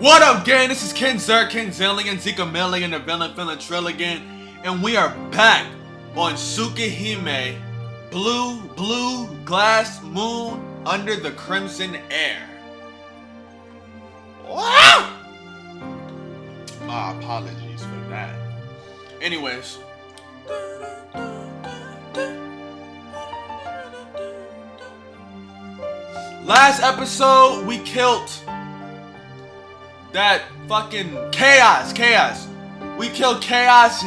What up, gang? This is KenZerk, KenZillion, Zekamillion, the villain feeling Trilligan, and we are back on Tsukihime, blue glass moon under the crimson air. Wow! My apologies for that. Anyways. Last episode, we killed that fucking chaos. We killed chaos,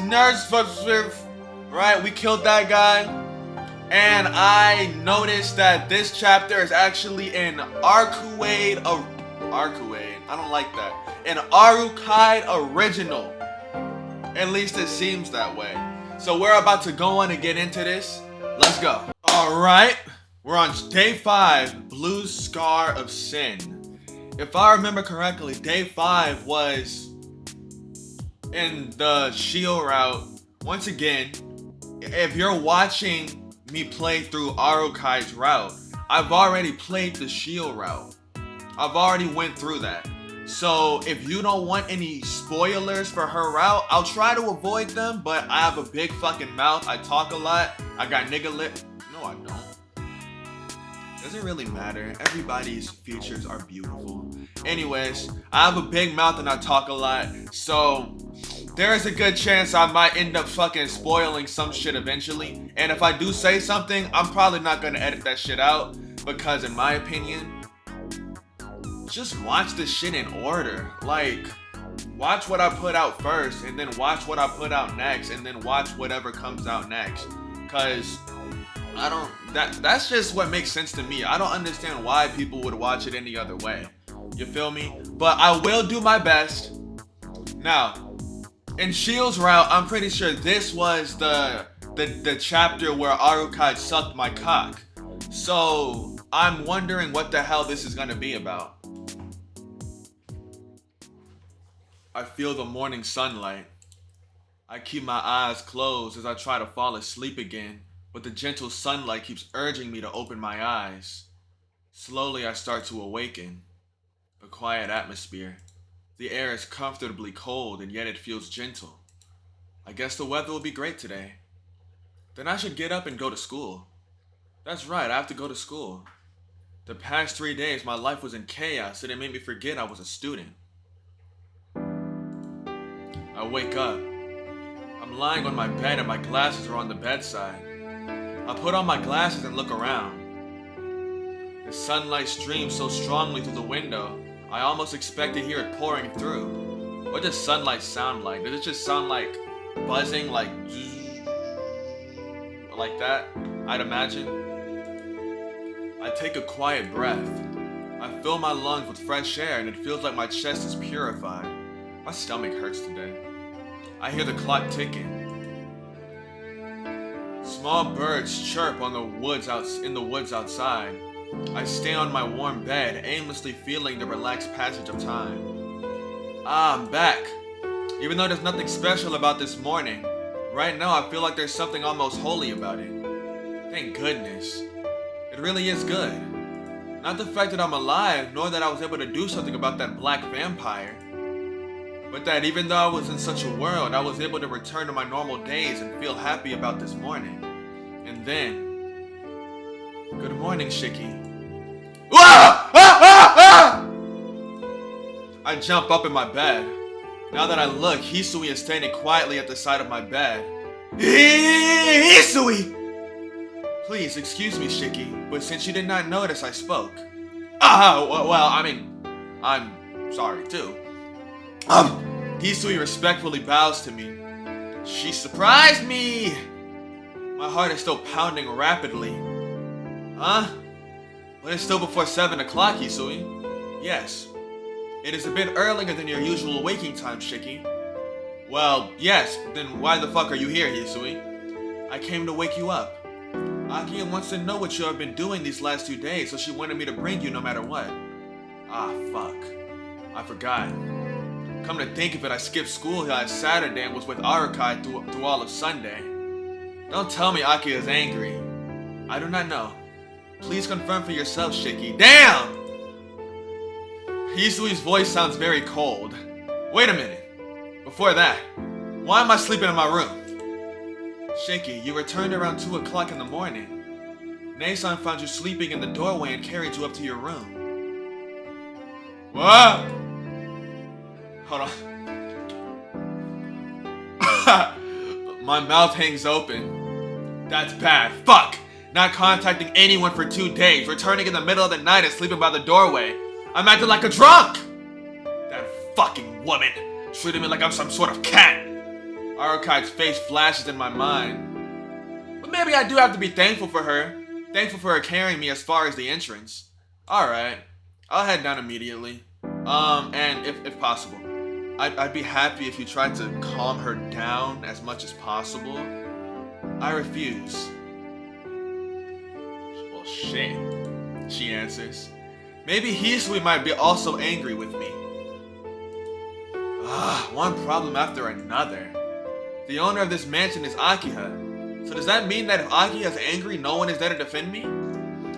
right? We killed that guy. And I noticed that this chapter is actually an Arcuade. I don't like that. An Arcuade original. At least it seems that way. So we're about to go on and get into this. Let's go. Alright. We're on day 5, Blue Scar of Sin. If I remember correctly, day 5 was in the shield route. Once again, if you're watching me play through Arukai's route, I've already played the shield route. I've already went through that. So if you don't want any spoilers for her route, I'll try to avoid them, but I have a big fucking mouth. I talk a lot. I got nigga lip. No, I don't. Doesn't really matter. Everybody's features are beautiful. Anyways, I have a big mouth and I talk a lot, so there is a good chance I might end up fucking spoiling some shit eventually. And if I do say something, I'm probably not gonna edit that shit out, because in my opinion, just watch the shit in order. Like, watch what I put out first, and then watch what I put out next, and then watch whatever comes out next. Cause that's just what makes sense to me. I don't understand why people would watch it any other way. You feel me? But I will do my best. Now, in Shield's route, I'm pretty sure this was the chapter where Arukai sucked my cock. So I'm wondering what the hell this is gonna be about. I feel the morning sunlight. I keep my eyes closed as I try to fall asleep again, but the gentle sunlight keeps urging me to open my eyes. Slowly I start to awaken. A quiet atmosphere. The air is comfortably cold and yet it feels gentle. I guess the weather will be great today. Then I should get up and go to school. That's right, I have to go to school. The past 3 days my life was in chaos and it made me forget I was a student. I wake up. I'm lying on my bed and my glasses are on the bedside. I put on my glasses and look around. The sunlight streams so strongly through the window, I almost expect to hear it pouring through. What does sunlight sound like? Does it just sound like buzzing, like that? I'd imagine. I take a quiet breath. I fill my lungs with fresh air and it feels like my chest is purified. My stomach hurts today. I hear the clock ticking. Small birds chirp in the woods outside. I stay on my warm bed, aimlessly feeling the relaxed passage of time. I'm back. Even though there's nothing special about this morning, right now I feel like there's something almost holy about it. Thank goodness. It really is good. Not the fact that I'm alive, nor that I was able to do something about that black vampire, but that even though I was in such a world, I was able to return to my normal days and feel happy about this morning. And then, good morning, Shiki. I jump up in my bed. Now that I look, Hisui is standing quietly at the side of my bed. Hisui! Please, excuse me, Shiki, but since you did not notice, I spoke. Well, I mean, I'm sorry too. Hisui respectfully bows to me. She surprised me! My heart is still pounding rapidly. Huh? But it's still before 7 o'clock, Hisui. Yes. It is a bit earlier than your usual waking time, Shiki. Well, yes, then why the fuck are you here, Hisui? I came to wake you up. Akia wants to know what you have been doing these last 2 days, so she wanted me to bring you no matter what. Fuck. I forgot. Come to think of it, I skipped school last Saturday and was with Arukai through all of Sunday. Don't tell me Aki is angry. I do not know. Please confirm for yourself, Shiki. Damn! Hisui's voice sounds very cold. Wait a minute. Before that, why am I sleeping in my room? Shiki, you returned around 2 o'clock in the morning. Nae-san found you sleeping in the doorway and carried you up to your room. What? Hold on. My mouth hangs open. That's bad. Fuck! Not contacting anyone for 2 days, returning in the middle of the night and sleeping by the doorway. I'm acting like a drunk! That fucking woman treated me like I'm some sort of cat. Arukai's face flashes in my mind. But maybe I do have to be thankful for her. Thankful for her carrying me as far as the entrance. Alright, I'll head down immediately. And if possible, I'd be happy if you tried to calm her down as much as possible. I refuse. Well, shit, she answers. Maybe Hisui might be also angry with me. One problem after another. The owner of this mansion is Akiha. So does that mean that if Akiha's angry, no one is there to defend me?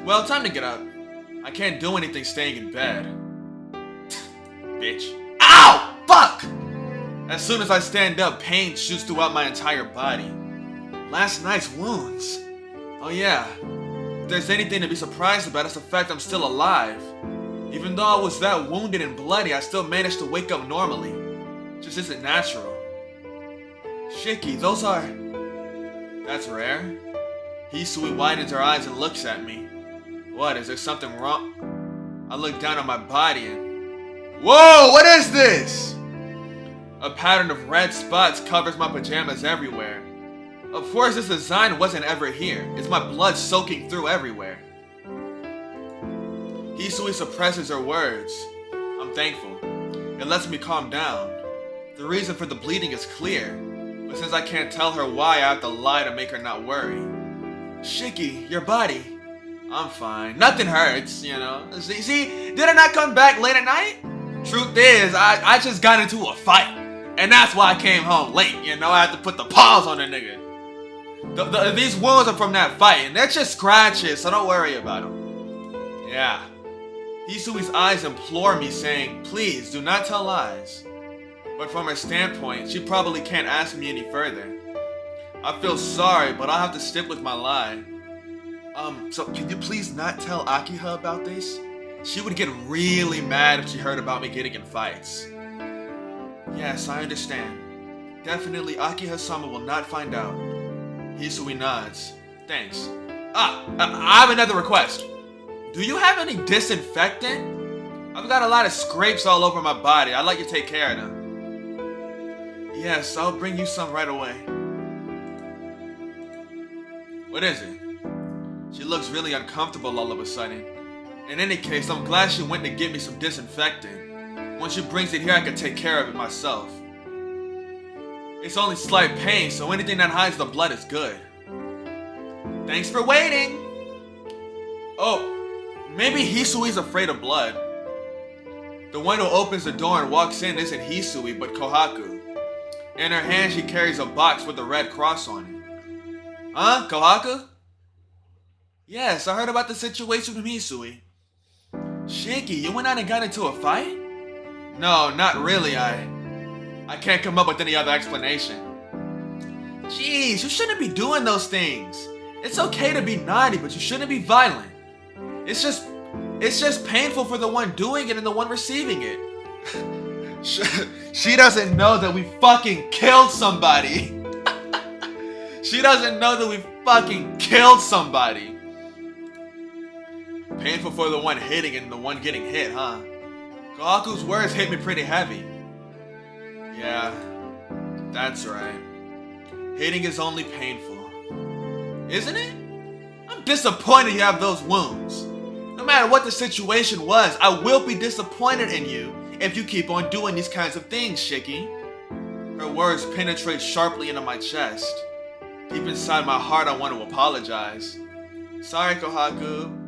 Well, time to get up. I can't do anything staying in bed. Bitch. Ow! Fuck! As soon as I stand up, pain shoots throughout my entire body. Last night's wounds. Oh yeah. If there's anything to be surprised about, it's the fact I'm still alive. Even though I was that wounded and bloody, I still managed to wake up normally. Just isn't natural. Shiki, those are... That's rare. Hisui widens her eyes and looks at me. What, is there something wrong? I look down at my body and... Whoa, what is this? A pattern of red spots covers my pajamas everywhere. Of course, this design wasn't ever here. It's my blood soaking through everywhere. Hisui suppresses her words. I'm thankful. It lets me calm down. The reason for the bleeding is clear. But since I can't tell her why, I have to lie to make her not worry. Shiki, your body. I'm fine. Nothing hurts, you know. See, did I not come back late at night? Truth is, I just got into a fight. And that's why I came home late, you know. I had to put the paws on the nigga. These wounds are from that fight, and they're just scratches, so don't worry about them. Yeah. Hisui's eyes implore me, saying, please, do not tell lies. But from her standpoint, she probably can't ask me any further. I feel sorry, but I'll have to stick with my lie. So can you please not tell Akiha about this? She would get really mad if she heard about me getting in fights. Yes, I understand. Definitely Akiha-sama will not find out. Hisui nods. Thanks. I have another request. Do you have any disinfectant? I've got a lot of scrapes all over my body. I'd like you to take care of them. Yes, I'll bring you some right away. What is it? She looks really uncomfortable all of a sudden. In any case, I'm glad she went to get me some disinfectant. Once she brings it here, I can take care of it myself. It's only slight pain, so anything that hides the blood is good. Thanks for waiting! Oh, maybe Hisui's afraid of blood. The one who opens the door and walks in isn't Hisui, but Kohaku. In her hand, she carries a box with a red cross on it. Huh, Kohaku? Yes, I heard about the situation from Hisui. Shiki, you went out and got into a fight? No, not really, I can't come up with any other explanation. Jeez, you shouldn't be doing those things. It's okay to be naughty, but you shouldn't be violent. It's just painful for the one doing it and the one receiving it. She doesn't know that we fucking killed somebody. She doesn't know that we fucking killed somebody. Painful for the one hitting and the one getting hit, huh? Kohaku's words hit me pretty heavy. Yeah, that's right. Hitting is only painful. Isn't it? I'm disappointed you have those wounds. No matter what the situation was, I will be disappointed in you if you keep on doing these kinds of things, Shiki. Her words penetrate sharply into my chest. Deep inside my heart, I want to apologize. Sorry, Kohaku.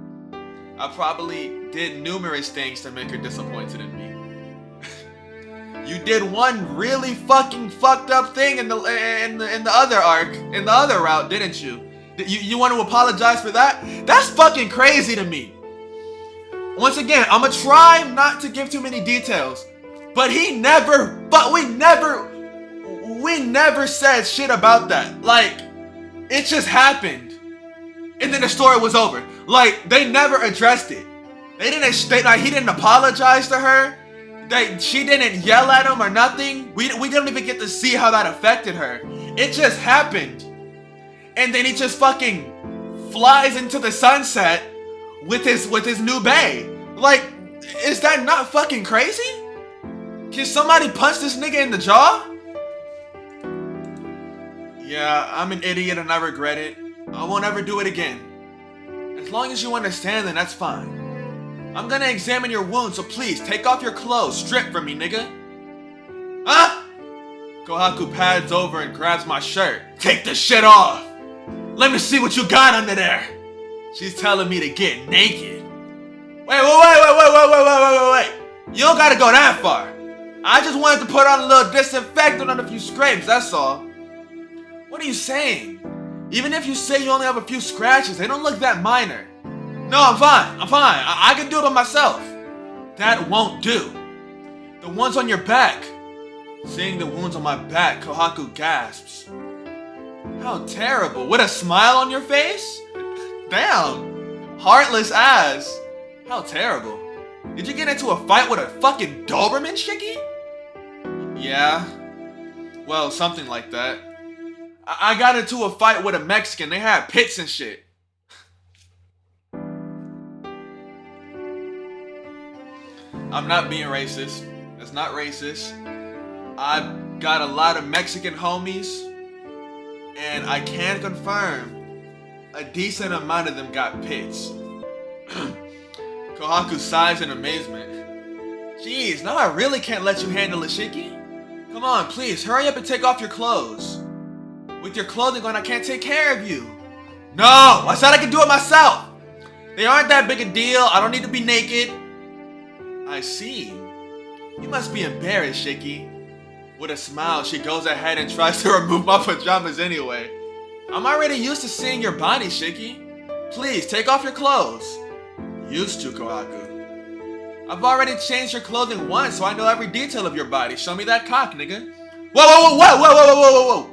I probably did numerous things to make her disappointed in me. You did one really fucking fucked up thing in the other arc, in the other route, didn't you? You want to apologize for that? That's fucking crazy to me. once again, I'ma try not to give too many details. But we never said shit about that. Like, it just happened. And then the story was over. Like, they never addressed it. He didn't apologize to her. She didn't yell at him or nothing. We didn't even get to see how that affected her. It just happened. And then he just fucking flies into the sunset with his new bae. Like, is that not fucking crazy? Can somebody punch this nigga in the jaw? Yeah, I'm an idiot and I regret it. I won't ever do it again. As long as you understand, then that's fine. I'm gonna examine your wound, so please take off your clothes. Strip for me, nigga. Huh? Kohaku pads over and grabs my shirt. Take the shit off. Let me see what you got under there. She's telling me to get naked. Wait. You don't gotta go that far. I just wanted to put on a little disinfectant on a few scrapes, that's all. What are you saying? Even if you say you only have a few scratches, they don't look that minor. No, I'm fine. I can do it by myself. That won't do. The ones on your back. Seeing the wounds on my back, Kohaku gasps. How terrible. With a smile on your face? Damn. Heartless ass. How terrible. Did you get into a fight with a fucking Doberman, Shiki? Yeah. Well, something like that. I got into a fight with a Mexican. They had pits and shit. I'm not being racist. That's not racist. I've got a lot of Mexican homies, and I can confirm a decent amount of them got pits. Kohaku sighs in amazement. Jeez, now I really can't let you handle it, Shiki. Come on, please, hurry up and take off your clothes. With your clothing on, I can't take care of you. No, I said I could do it myself. They aren't that big a deal. I don't need to be naked. I see. You must be embarrassed, Shiki. With a smile, she goes ahead and tries to remove my pajamas anyway. I'm already used to seeing your body, Shiki. Please, take off your clothes. Used to, Kohaku. I've already changed your clothing once, so I know every detail of your body. Show me that cock, nigga. Whoa.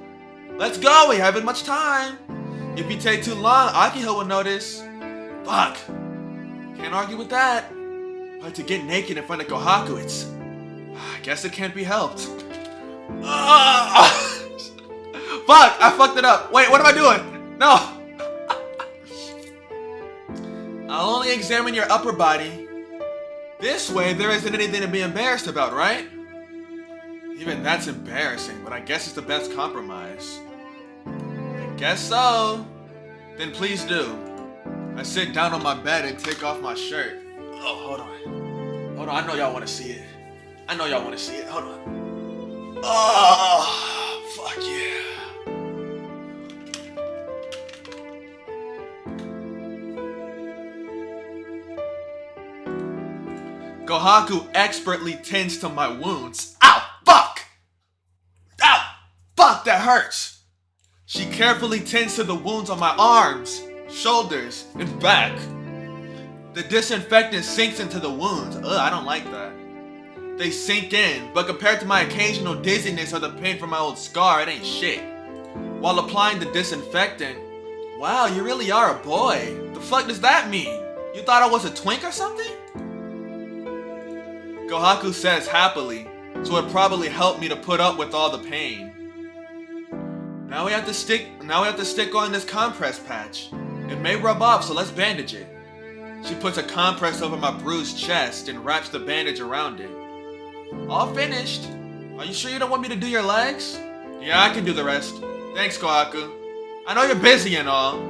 Let's go, we haven't much time. If you take too long, Akiho will notice. Fuck. Can't argue with that. But to get naked in front of Kohaku, I guess it can't be helped. Fuck, I fucked it up. Wait, what am I doing? No. I'll only examine your upper body. This way, there isn't anything to be embarrassed about, right? Even that's embarrassing, but I guess it's the best compromise. I guess so. Then please do. I sit down on my bed and take off my shirt. Oh, hold on. I know y'all want to see it. Hold on. Oh, fuck yeah. Kohaku expertly tends to my wounds. Ow, fuck! Ow, fuck, that hurts. She carefully tends to the wounds on my arms, shoulders, and back. The disinfectant sinks into the wounds. Ugh, I don't like that. They sink in, but compared to my occasional dizziness or the pain from my old scar, it ain't shit. While applying the disinfectant, wow, you really are a boy. The fuck does that mean? You thought I was a twink or something? Kohaku says happily, so it probably helped me to put up with all the pain. Now we have to stick on this compress patch. It may rub off, so let's bandage it. She puts a compress over my bruised chest and wraps the bandage around it. All finished. Are you sure you don't want me to do your legs? Yeah, I can do the rest. Thanks, Kohaku. I know you're busy and all.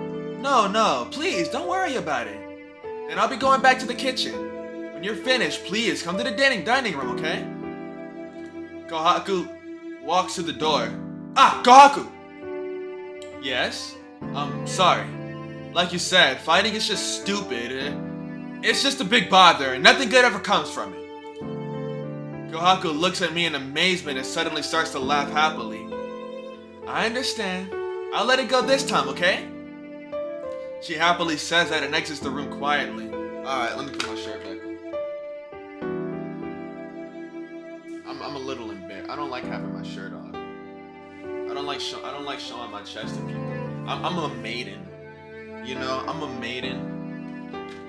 No, please, don't worry about it. And I'll be going back to the kitchen. When you're finished, please come to the dining room, okay? Kohaku walks to the door. Ah, Kohaku! Yes? Sorry. Like you said, fighting is just stupid. It's just a big bother, and nothing good ever comes from it. Kohaku looks at me in amazement and suddenly starts to laugh happily. I understand. I'll let it go this time, okay? She happily says that and exits the room quietly. Alright, let me put my shirt back on. little embarrassed. I don't like having my shirt off. I don't like showing my chest to people. I'm a maiden. You know, I'm a maiden.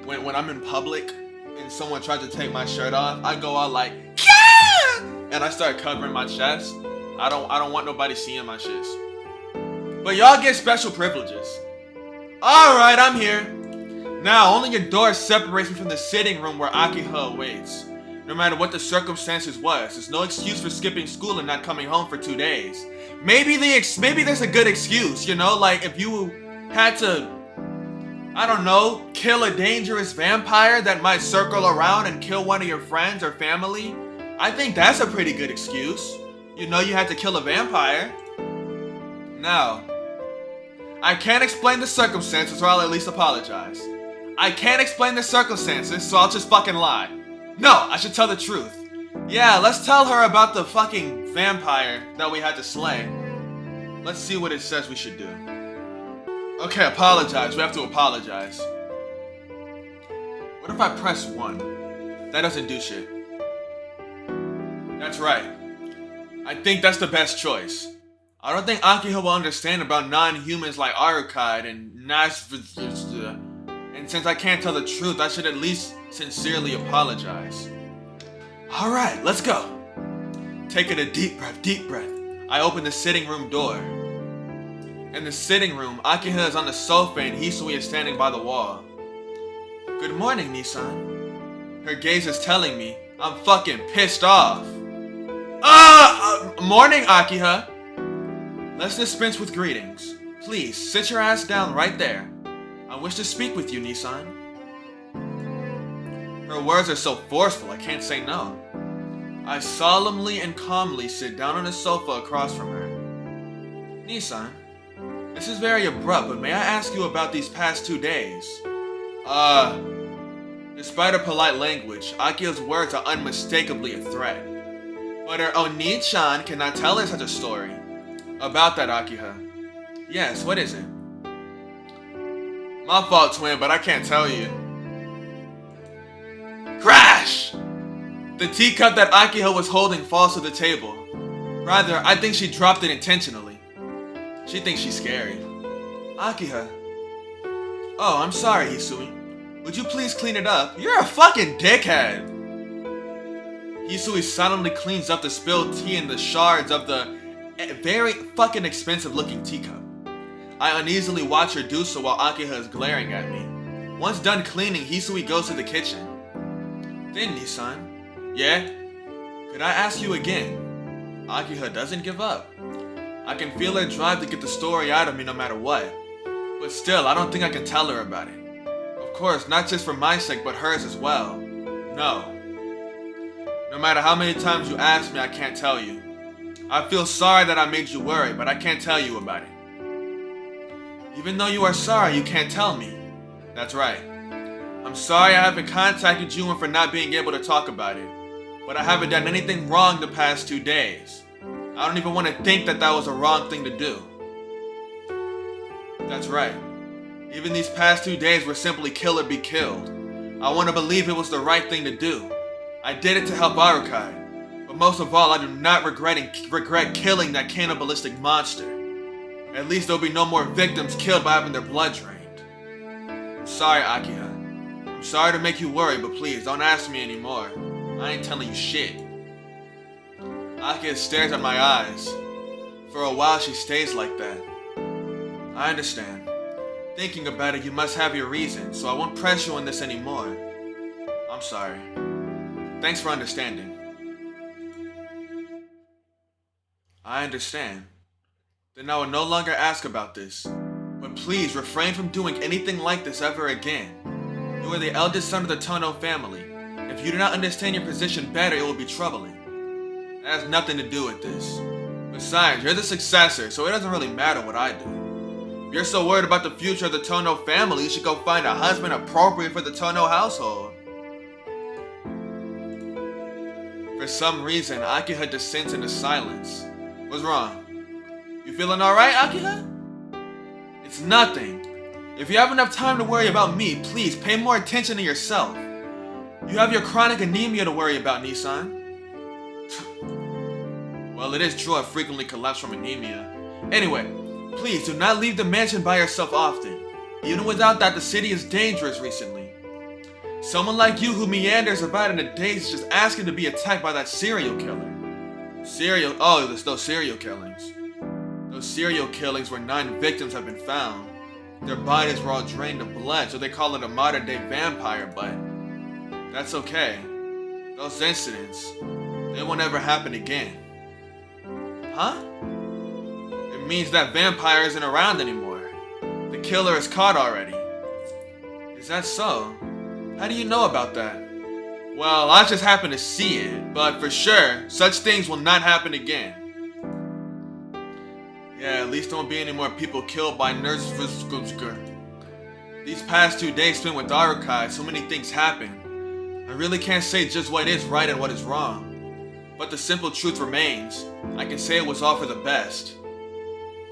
When I'm in public and someone tries to take my shirt off, I go out like, yeah! And I start covering my chest. I don't want nobody seeing my shits. But y'all get special privileges. Alright, I'm here. Now, only your door separates me from the sitting room where Akiha awaits. No matter what the circumstances was, there's no excuse for skipping school and not coming home for 2 days. Maybe there's a good excuse, you know, like if you had to, I don't know, kill a dangerous vampire that might circle around and kill one of your friends or family. I think that's a pretty good excuse. You know you had to kill a vampire. Now, I can't explain the circumstances, or I'll at least apologize. I can't explain the circumstances, so I'll just fucking lie. No, I should tell the truth. Yeah, let's tell her about the fucking vampire that we had to slay. Let's see what it says we should do. Okay, apologize. We have to apologize. What if I press 1? That doesn't do shit. That's right. I think that's the best choice. I don't think Akiha will understand about non-humans like Arukai and and since I can't tell the truth, I should at least sincerely apologize. Alright, let's go. Taking a deep breath. I open the sitting room door. In the sitting room, Akiha is on the sofa and Hisui is standing by the wall. Good morning, Nissan. Her gaze is telling me I'm fucking pissed off. Morning, Akiha. Let's dispense with greetings. Please, sit your ass down right there. I wish to speak with you, Nissan. Her words are so forceful, I can't say no. I solemnly and calmly sit down on the sofa across from her. Nissan, this is very abrupt, but may I ask you about these past 2 days? Despite her polite language, Akiha's words are unmistakably a threat. But her Oni-chan cannot tell her such a story. About that, Akiha. Yes, what is it? My fault, twin, but I can't tell you. Crash! The teacup that Akiha was holding falls to the table. Rather, I think she dropped it intentionally. She thinks she's scary. Akiha. Oh, I'm sorry, Hisui. Would you please clean it up? You're a fucking dickhead! Hisui suddenly cleans up the spilled tea and the shards of the very fucking expensive looking teacup. I uneasily watch her do so while Akiha is glaring at me. Once done cleaning, Hisui goes to the kitchen. Then, Nissan. Yeah? Could I ask you again? Akiha doesn't give up. I can feel her drive to get the story out of me no matter what. But still, I don't think I can tell her about it. Of course, not just for my sake, but hers as well. No. No matter how many times you ask me, I can't tell you. I feel sorry that I made you worry, but I can't tell you about it. Even though you are sorry, you can't tell me. That's right. I'm sorry I haven't contacted you and for not being able to talk about it. But I haven't done anything wrong the past 2 days. I don't even want to think that was a wrong thing to do. That's right. Even these past 2 days were simply kill or be killed. I want to believe it was the right thing to do. I did it to help Arukai. But most of all, I do not regret killing that cannibalistic monster. At least there'll be no more victims killed by having their blood drained. I'm sorry, Akiha. I'm sorry to make you worry, but please, don't ask me anymore. I ain't telling you shit. Akiha stares at my eyes. For a while, she stays like that. I understand. Thinking about it, you must have your reasons, so I won't press you on this anymore. I'm sorry. Thanks for understanding. I understand. Then I will no longer ask about this. But please refrain from doing anything like this ever again. You are the eldest son of the Tono family. If you do not understand your position better, it will be troubling. It has nothing to do with this. Besides, you're the successor, so it doesn't really matter what I do. If you're so worried about the future of the Tono family, you should go find a husband appropriate for the Tono household. For some reason, Akiha descends into silence. What's wrong? You feeling alright, Akiha? It's nothing. If you have enough time to worry about me, please pay more attention to yourself. You have your chronic anemia to worry about, Nissan. Well, it is true I frequently collapse from anemia. Anyway, please do not leave the mansion by yourself often. Even without that, the city is dangerous recently. Someone like you who meanders about in a daze is just asking to be attacked by that serial killer. There's those serial killings. Those serial killings where 9 victims have been found. Their bodies were all drained of blood, so they call it a modern day vampire, but that's okay. Those incidents, they won't ever happen again. Huh? It means that vampire isn't around anymore. The killer is caught already. Is that so? How do you know about that? Well, I just happened to see it, but for sure, such things will not happen again. Yeah, at least there won't be any more people killed by nurse. These past 2 days spent with Arukai, so many things happen. I really can't say just what is right and what is wrong. But the simple truth remains. I can say it was all for the best.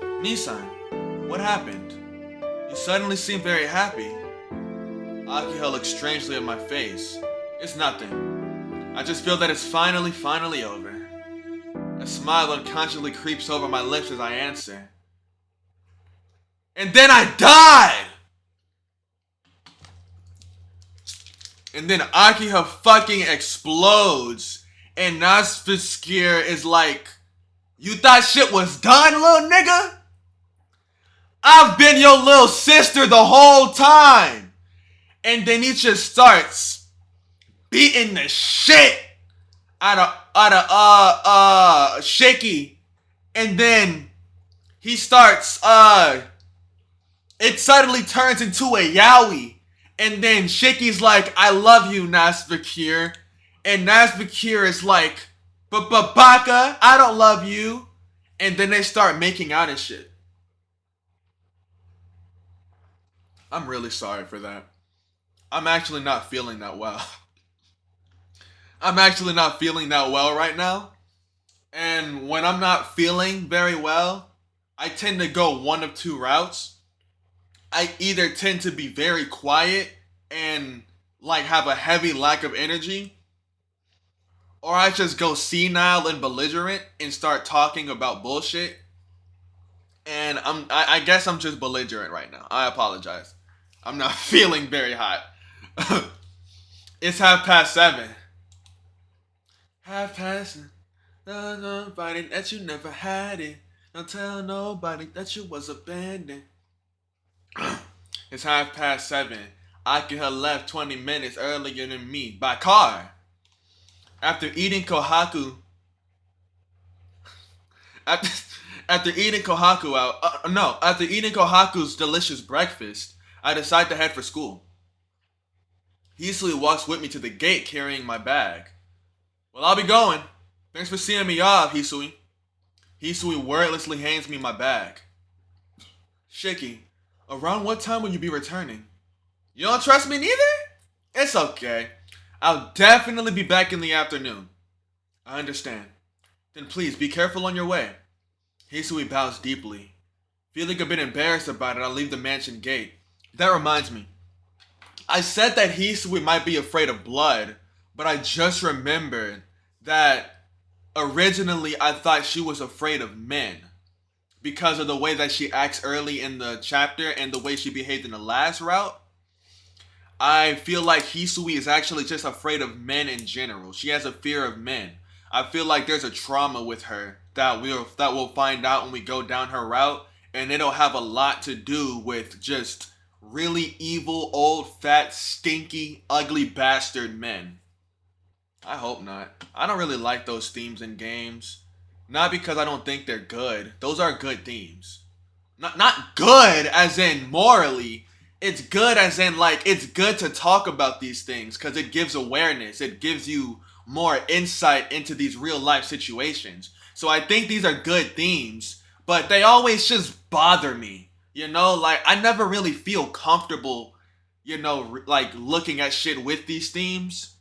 Nissan, what happened? You suddenly seem very happy. Akiha looks strangely at my face. It's nothing. I just feel that it's finally over. A smile unconsciously creeps over my lips as I answer. And then I died! And then Akiha fucking explodes. And Nasfiskir is like, you thought shit was done, little nigga? I've been your little sister the whole time. And then he just starts beating the shit out of Shaky. And then he starts it suddenly turns into a yaoi. And then Shaky's like, I love you, Nasvikir. And Nasvikir is like, but Baka, I don't love you. And then they start making out and shit. I'm really sorry for that. I'm actually not feeling that well. I'm actually not feeling that well right now. And when I'm not feeling very well, I tend to go one of 2 routes. I either tend to be very quiet and like have a heavy lack of energy, or I just go senile and belligerent and start talking about bullshit. And I guess I'm just belligerent right now. I apologize. I'm not feeling very hot. It's 7:30. 7:30. Tell nobody that you never had it. Don't tell nobody that you was abandoned. It's 7:30. Akiha left 20 minutes earlier than me by car. After eating Kohaku. After eating Kohaku's delicious breakfast, I decide to head for school. Hisui walks with me to the gate carrying my bag. Well, I'll be going. Thanks for seeing me off, Hisui. Hisui wordlessly hands me my bag. Shiki, around what time will you be returning? You don't trust me neither? It's okay. I'll definitely be back in the afternoon. I understand. Then please be careful on your way. Hisui bows deeply. Feeling a bit embarrassed about it, I leave the mansion gate. That reminds me. I said that Hisui might be afraid of blood, but I just remembered that originally I thought she was afraid of men because of the way that she acts early in the chapter and the way she behaved in the last route. I feel like Hisui is actually just afraid of men in general. She has a fear of men. I feel like there's a trauma with her that we'll find out when we go down her route, and it'll have a lot to do with just really evil, old, fat, stinky, ugly bastard men. I hope not. I don't really like those themes in games. Not because I don't think they're good. Those are good themes. Not good as in morally. It's good as in like, it's good to talk about these things because it gives awareness. It gives you more insight into these real life situations. So I think these are good themes, but they always just bother me. You know, like I never really feel comfortable, you know, like looking at shit with these themes,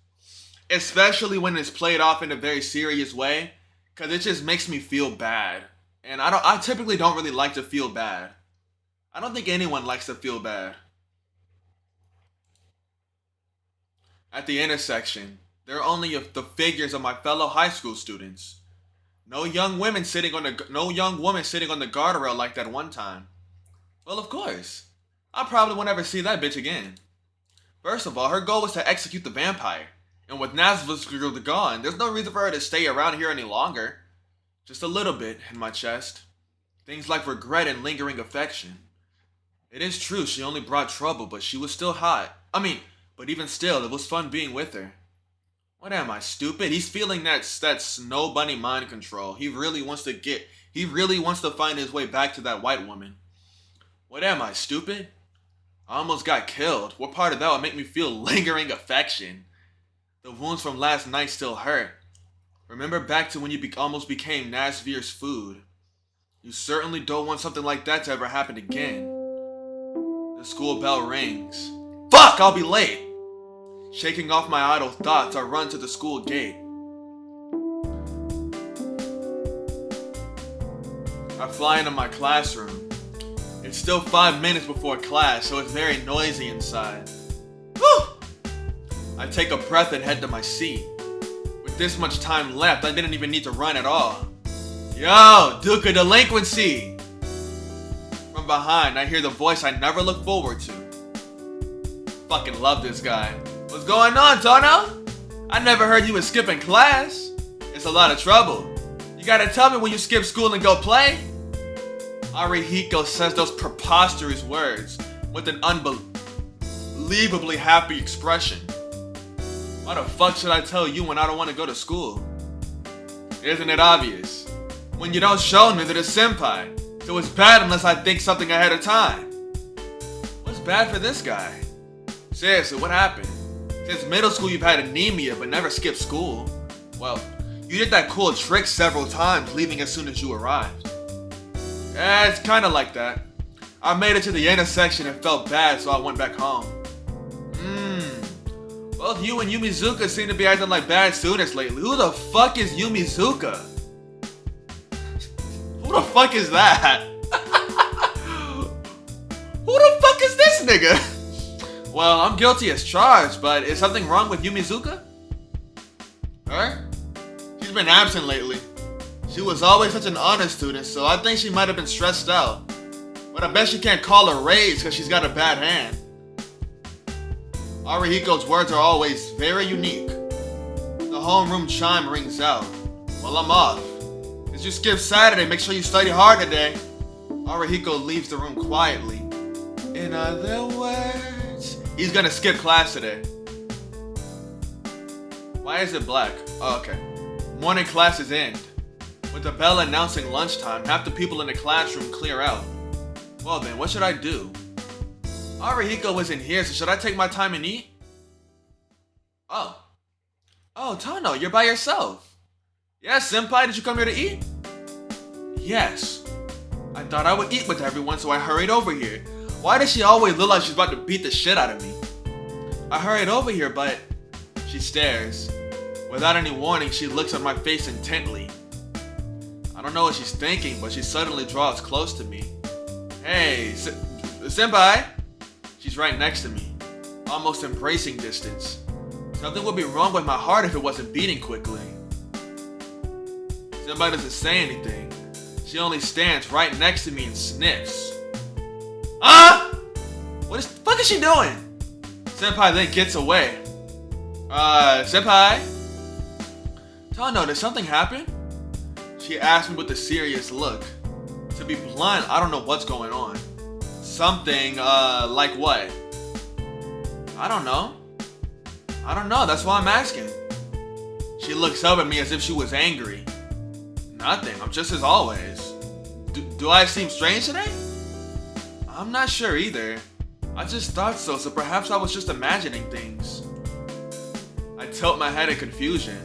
especially when it's played off in a very serious way, because it just makes me feel bad. And I typically don't really like to feel bad. I don't think anyone likes to feel bad. At the intersection, there are only the figures of my fellow high school students. No young woman sitting on the guardrail like that one time. Well, of course. I probably won't ever see that bitch again. First of all, her goal was to execute the vampire. And with Nazva's gone, there's no reason for her to stay around here any longer. Just a little bit in my chest. Things like regret and lingering affection. It is true she only brought trouble, but she was still hot. But even still, it was fun being with her. What am I, stupid? He's feeling that snow bunny mind control. He really wants to find his way back to that white woman. What am I, stupid? I almost got killed. What part of that would make me feel lingering affection? The wounds from last night still hurt. Remember back to when you almost became Nazvir's food. You certainly don't want something like that to ever happen again. The school bell rings. Fuck, I'll be late! Shaking off my idle thoughts, I run to the school gate. I fly into my classroom. It's still 5 minutes before class, so it's very noisy inside. Whew! I take a breath and head to my seat. With this much time left, I didn't even need to run at all. Yo, Duke of Delinquency! From behind, I hear the voice I never look forward to. Fucking love this guy. What's going on, Tono? I never heard you was skipping class. It's a lot of trouble. You gotta tell me when you skip school and go play. Arihiko says those preposterous words with an unbelievably happy expression. Why the fuck should I tell you when I don't want to go to school? Isn't it obvious? When you don't show me, they're the senpai. So it's bad unless I think something ahead of time. What's bad for this guy? Seriously, what happened? Since middle school you've had anemia but never skipped school. Well, you did that cool trick several times, leaving as soon as you arrived. Yeah, it's kinda like that. I made it to the intersection and felt bad, so I went back home. Both you and Yumizuka seem to be acting like bad students lately. Who the fuck is Yumizuka? Who the fuck is that? Who the fuck is this nigga? Well, I'm guilty as charged, but is something wrong with Yumizuka? Her? She's been absent lately. She was always such an honor student, so I think she might have been stressed out. But I bet she can't call her rage because she's got a bad hand. Arihiko's words are always very unique. The homeroom chime rings out. Well, I'm off. Since you skipped Saturday, make sure you study hard today. Arihiko leaves the room quietly. In other words, he's gonna skip class today. Why is it black? Oh, okay. Morning classes end. With the bell announcing lunchtime, half the people in the classroom clear out. Well then, what should I do? Arihiko isn't here, so should I take my time and eat? Oh, Tono, you're by yourself. Yes, senpai, did you come here to eat? Yes. I thought I would eat with everyone, so I hurried over here. Why does she always look like she's about to beat the shit out of me? I hurried over here, but... She stares. Without any warning, she looks at my face intently. I don't know what she's thinking, but she suddenly draws close to me. Hey, senpai! She's right next to me, almost embracing distance. Something would be wrong with my heart if it wasn't beating quickly. Senpai doesn't say anything. She only stands right next to me and sniffs. What the fuck is she doing? Senpai then gets away. Senpai? Tono, did something happen? She asked me with a serious look. To be blunt, I don't know what's going on. Something, like what? I don't know, that's why I'm asking. She looks up at me as if she was angry. Nothing, I'm just as always. Do I seem strange today? I'm not sure either. I just thought so perhaps I was just imagining things. I tilt my head in confusion.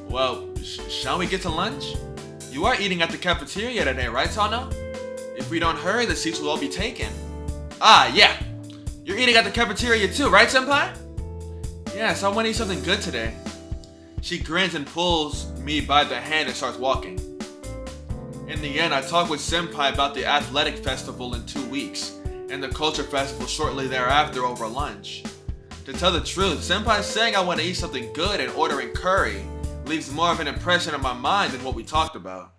Well, shall we get to lunch? You are eating at the cafeteria today, right, Tono? If we don't hurry, the seats will all be taken. Yeah. You're eating at the cafeteria too, right, senpai? Yes, I want to eat something good today. She grins and pulls me by the hand and starts walking. In the end, I talk with senpai about the athletic festival in 2 weeks and the culture festival shortly thereafter over lunch. To tell the truth, senpai's saying I want to eat something good and ordering curry leaves more of an impression in my mind than what we talked about.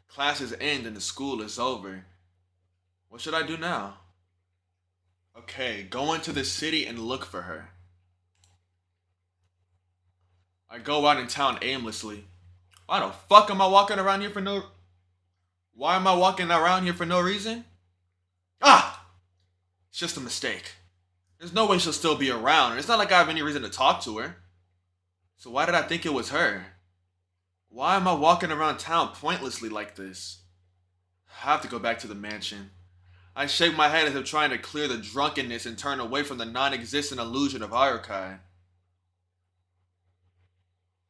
Classes end and the school is over. What should I do now? Okay, go into the city and look for her. I go out in town aimlessly. Why the fuck am I walking around here for no... Why am I walking around here for no reason? Ah! It's just a mistake. There's no way she'll still be around, and it's not like I have any reason to talk to her. So why did I think it was her? Why am I walking around town pointlessly like this? I have to go back to the mansion. I shake my head as if trying to clear the drunkenness and turn away from the non-existent illusion of Harukai.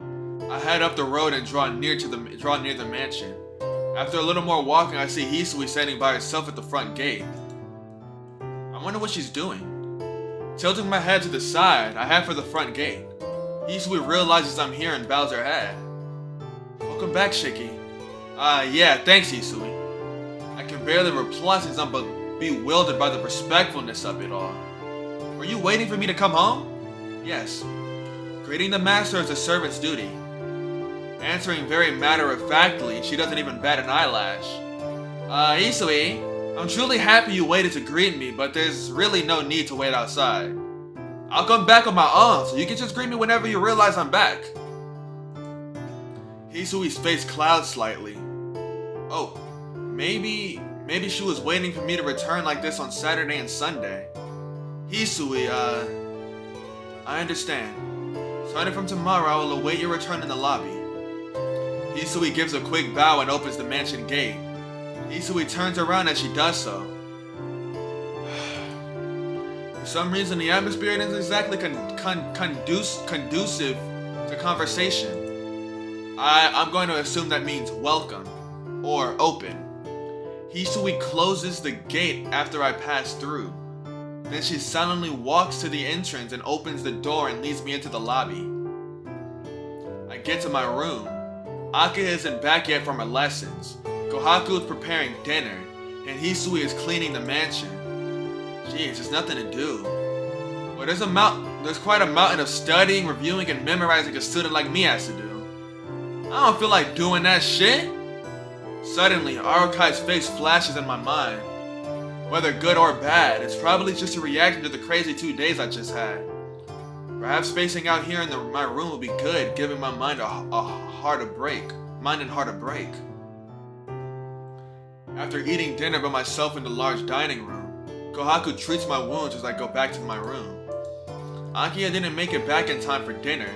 I head up the road and draw near the mansion. After a little more walking, I see Hisui standing by herself at the front gate. I wonder what she's doing. Tilting my head to the side, I head for the front gate. Hisui realizes I'm here and bows her head. Welcome back, Shiki. Yeah, thanks, Hisui. I can barely reply since I'm bewildered by the respectfulness of it all. Were you waiting for me to come home? Yes. Greeting the master is a servant's duty. Answering very matter-of-factly, she doesn't even bat an eyelash. Hisui, I'm truly happy you waited to greet me, but there's really no need to wait outside. I'll come back on my own, so you can just greet me whenever you realize I'm back. Hisui's face clouds slightly. Oh, maybe she was waiting for me to return like this on Saturday and Sunday. Hisui, I understand. Starting from tomorrow, I will await your return in the lobby. Hisui gives a quick bow and opens the mansion gate. Hisui turns around as she does so. For some reason, the atmosphere isn't exactly conducive to conversation. I'm going to assume that means welcome or open. Hisui closes the gate after I pass through. Then she silently walks to the entrance and opens the door and leads me into the lobby. I get to my room. Aka isn't back yet from her lessons. Kohaku is preparing dinner, and Hisui is cleaning the mansion. Jeez, there's nothing to do. Well, there's quite a mountain of studying, reviewing, and memorizing a student like me has to do. I don't feel like doing that shit. Suddenly, Arukai's face flashes in my mind. Whether good or bad, it's probably just a reaction to the crazy 2 days I just had. Perhaps spacing out here in my room would be good, giving my mind and heart a break. After eating dinner by myself in the large dining room, Kohaku treats my wounds as I go back to my room. Akiya didn't make it back in time for dinner.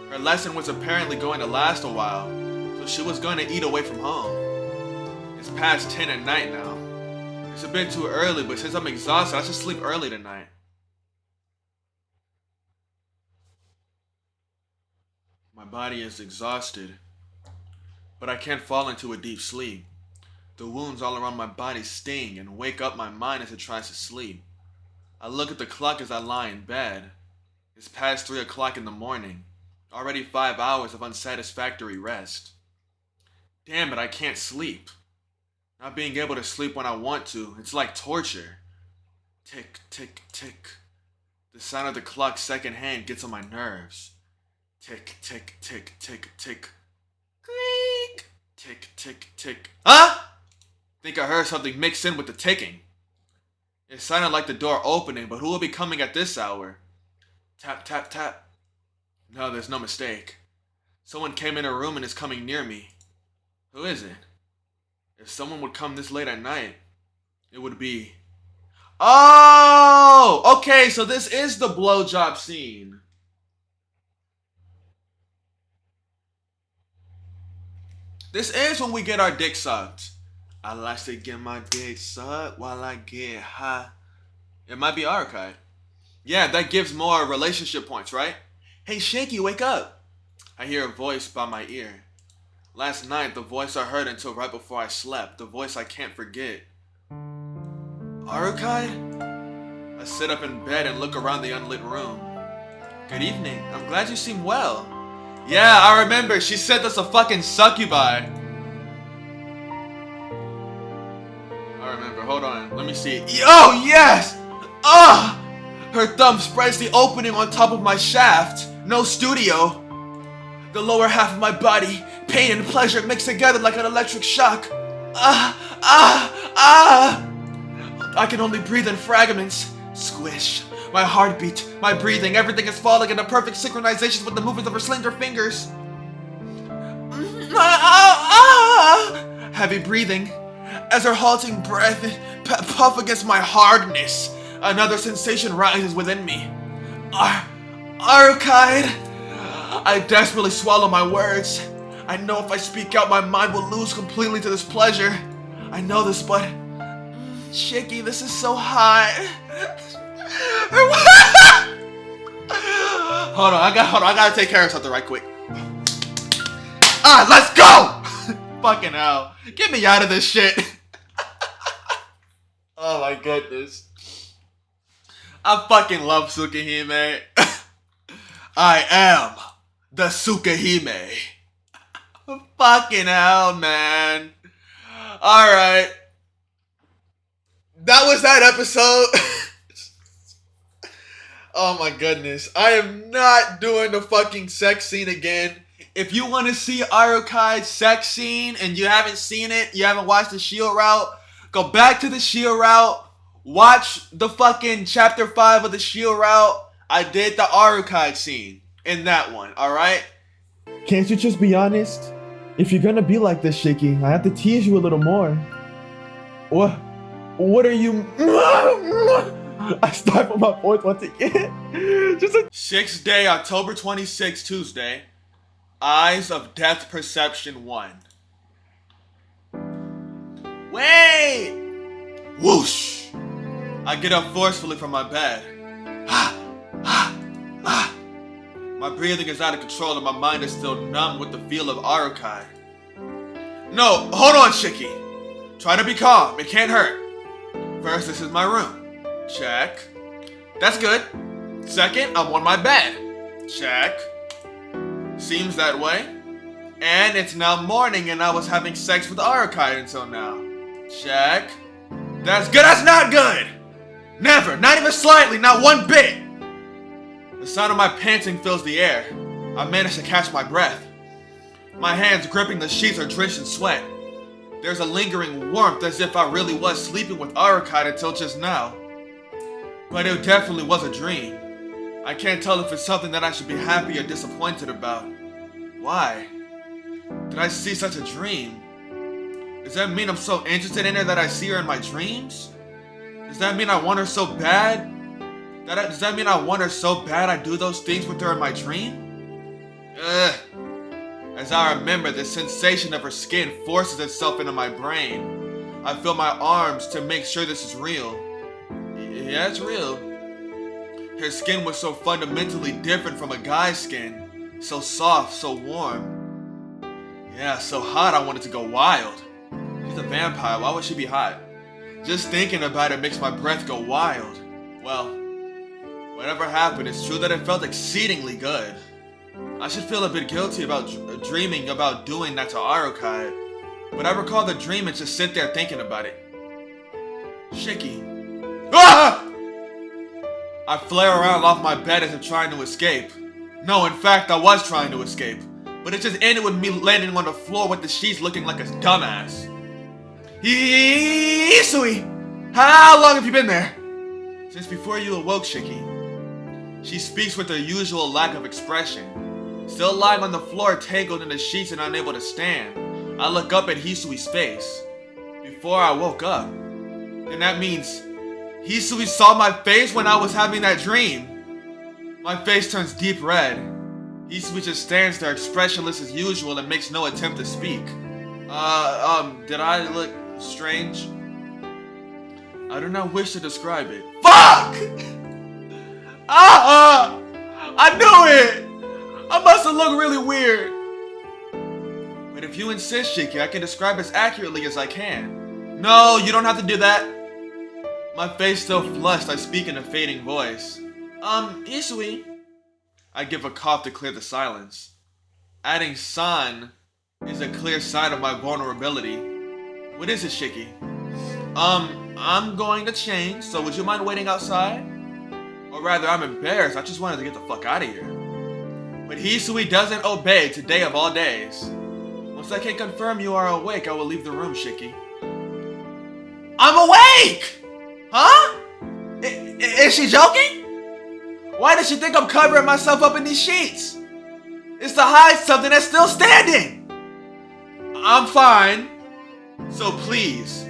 Her lesson was apparently going to last a while, so she was going to eat away from home. It's past 10 at night now. It's a bit too early, but since I'm exhausted, I should sleep early tonight. My body is exhausted, but I can't fall into a deep sleep. The wounds all around my body sting and wake up my mind as it tries to sleep. I look at the clock as I lie in bed. It's past 3 o'clock in the morning. Already 5 hours of unsatisfactory rest. Damn it, I can't sleep. Not being able to sleep when I want to, it's like torture. Tick, tick, tick. The sound of the clock's second hand gets on my nerves. Tick, tick, tick, tick, tick. Creak. Tick, tick, tick. Huh? Think I heard something mixed in with the ticking. It sounded like the door opening, but who will be coming at this hour? Tap, tap, tap. No, there's no mistake. Someone came in a room and is coming near me. Who is it? If someone would come this late at night, it would be... Oh! Okay, so this is the blowjob scene. This is when we get our dick sucked. I like to get my dick sucked while I get high. It might be Archive. Yeah, that gives more relationship points, right? Hey, Shaky, wake up. I hear a voice by my ear. Last night, the voice I heard until right before I slept. The voice I can't forget. Arukai? I sit up in bed and look around the unlit room. Good evening. I'm glad you seem well. Yeah, I remember. She said that's a fucking succubi. I remember. Hold on. Let me see. Oh, yes! Ah! Her thumb spreads the opening on top of my shaft. No studio. The lower half of my body, pain and pleasure mixed together like an electric shock. I can only breathe in fragments. Squish. My heartbeat, my breathing, everything is falling into perfect synchronization with the movements of her slender fingers. Heavy breathing, as her halting breath puff against my hardness. Another sensation rises within me. Arukide. I desperately swallow my words. I know if I speak out, my mind will lose completely to this pleasure. I know this, but Shiki, this is so hot. Hold on, I gotta take care of something right quick. Let's go! Fucking hell. Get me out of this shit. Oh my goodness. I fucking love Tsukihime. I am the Tsukihime. Fucking hell, man. Alright. That was that episode. Oh my goodness. I am not doing the fucking sex scene again. If you want to see Arukai's sex scene and you haven't seen it, you haven't watched the Shield route, go back to the Shield route, watch the fucking chapter 5 of the Shield route. I did the Arukai scene in that one, alright? Can't you just be honest? If you're gonna be like this, Shiki, I have to tease you a little more. What are you... I stifled my voice once again. 6th day, October 26, Tuesday. Eyes of Death Perception 1. Wait! Whoosh! I get up forcefully from my bed. My breathing is out of control and my mind is still numb with the feel of Arukai. No, hold on, Shiki. Try to be calm, it can't hurt. First, this is my room. Check. That's good. Second, I'm on my bed. Check. Seems that way. And it's now morning and I was having sex with Arukai until now. Check. That's good. That's not good! Never. Not even slightly. Not one bit. The sound of my panting fills the air. I manage to catch my breath. My hands gripping the sheets are drenched in sweat. There's a lingering warmth as if I really was sleeping with Arukai until just now. But it definitely was a dream. I can't tell if it's something that I should be happy or disappointed about. Why? Did I see such a dream? Does that mean I'm so interested in her that I see her in my dreams? Does that mean I want her so bad? Does that mean I want her so bad I do those things with her in my dream? Ugh. As I remember, the sensation of her skin forces itself into my brain. I feel my arms to make sure this is real. Yeah, it's real. Her skin was so fundamentally different from a guy's skin. So soft, so warm. Yeah, so hot I wanted to go wild. She's a vampire, why would she be hot? Just thinking about it makes my breath go wild. Well, whatever happened, it's true that it felt exceedingly good. I should feel a bit guilty about dreaming about doing that to Arukai, but I recall the dream and just sit there thinking about it. Shiki. Ah! I flare around off my bed as if trying to escape. No, in fact, I was trying to escape, but it just ended with me landing on the floor with the sheets looking like a dumbass. Isui! How long have you been there? Since before you awoke, Shiki. She speaks with her usual lack of expression. Still lying on the floor, tangled in the sheets and unable to stand, I look up at Hisui's face. Before I woke up. Then that means Hisui saw my face when I was having that dream. My face turns deep red. Hisui just stands there expressionless as usual and makes no attempt to speak. Did I look strange? I do not wish to describe it. Fuck! I knew it! I must have looked really weird. But if you insist, Shiki, I can describe as accurately as I can. No, you don't have to do that. My face still flushed, I speak in a fading voice. Isui. I give a cough to clear the silence. Adding san is a clear sign of my vulnerability. What is it, Shiki? I'm going to change, so would you mind waiting outside? Or rather, I'm embarrassed, I just wanted to get the fuck out of here. But Hisui doesn't obey today of all days. Once I can confirm you are awake, I will leave the room, Shiki. I'm awake! Huh? Is she joking? Why does she think I'm covering myself up in these sheets? It's to hide something that's still standing. I'm fine. So please,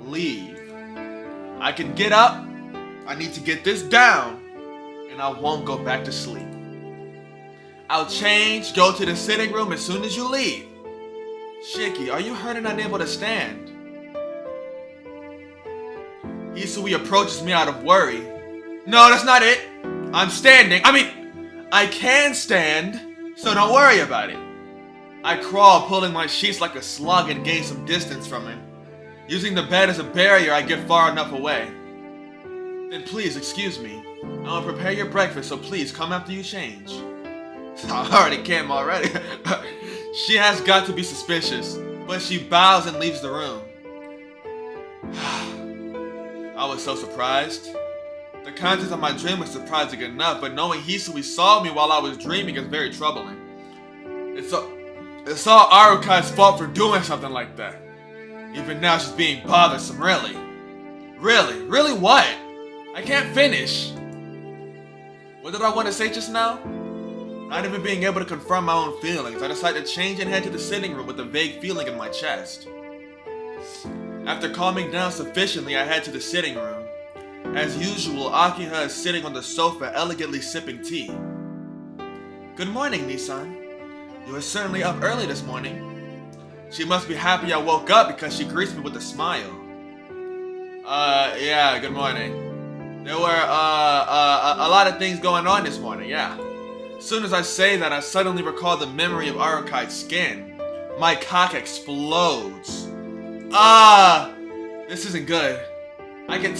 leave. I can get up. I need to get this down. And I won't go back to sleep. I'll change, go to the sitting room as soon as you leave. Shiki, are you hurt and unable to stand? Hisui approaches me out of worry. No, that's not it. I'm standing. I can stand, so don't worry about it. I crawl, pulling my sheets like a slug and gain some distance from him. Using the bed as a barrier, I get far enough away. Then please, excuse me. I will prepare your breakfast, so please come after you change. I already came already. She has got to be suspicious, but she bows and leaves the room. I was so surprised. The contents of my dream was surprising enough, but knowing Hisui saw me while I was dreaming is very troubling. It's all Arukai's fault for doing something like that. Even now she's being bothersome, really. Really what? I can't finish. What did I want to say just now? Not even being able to confirm my own feelings, I decided to change and head to the sitting room with a vague feeling in my chest. After calming down sufficiently, I head to the sitting room. As usual, Akiha is sitting on the sofa elegantly sipping tea. Good morning, Nissan. You were certainly up early this morning. She must be happy I woke up because she greets me with a smile. Yeah, good morning. There were, a lot of things going on this morning, yeah. As soon as I say that, I suddenly recall the memory of Arukai's skin. My cock explodes. This isn't good. I can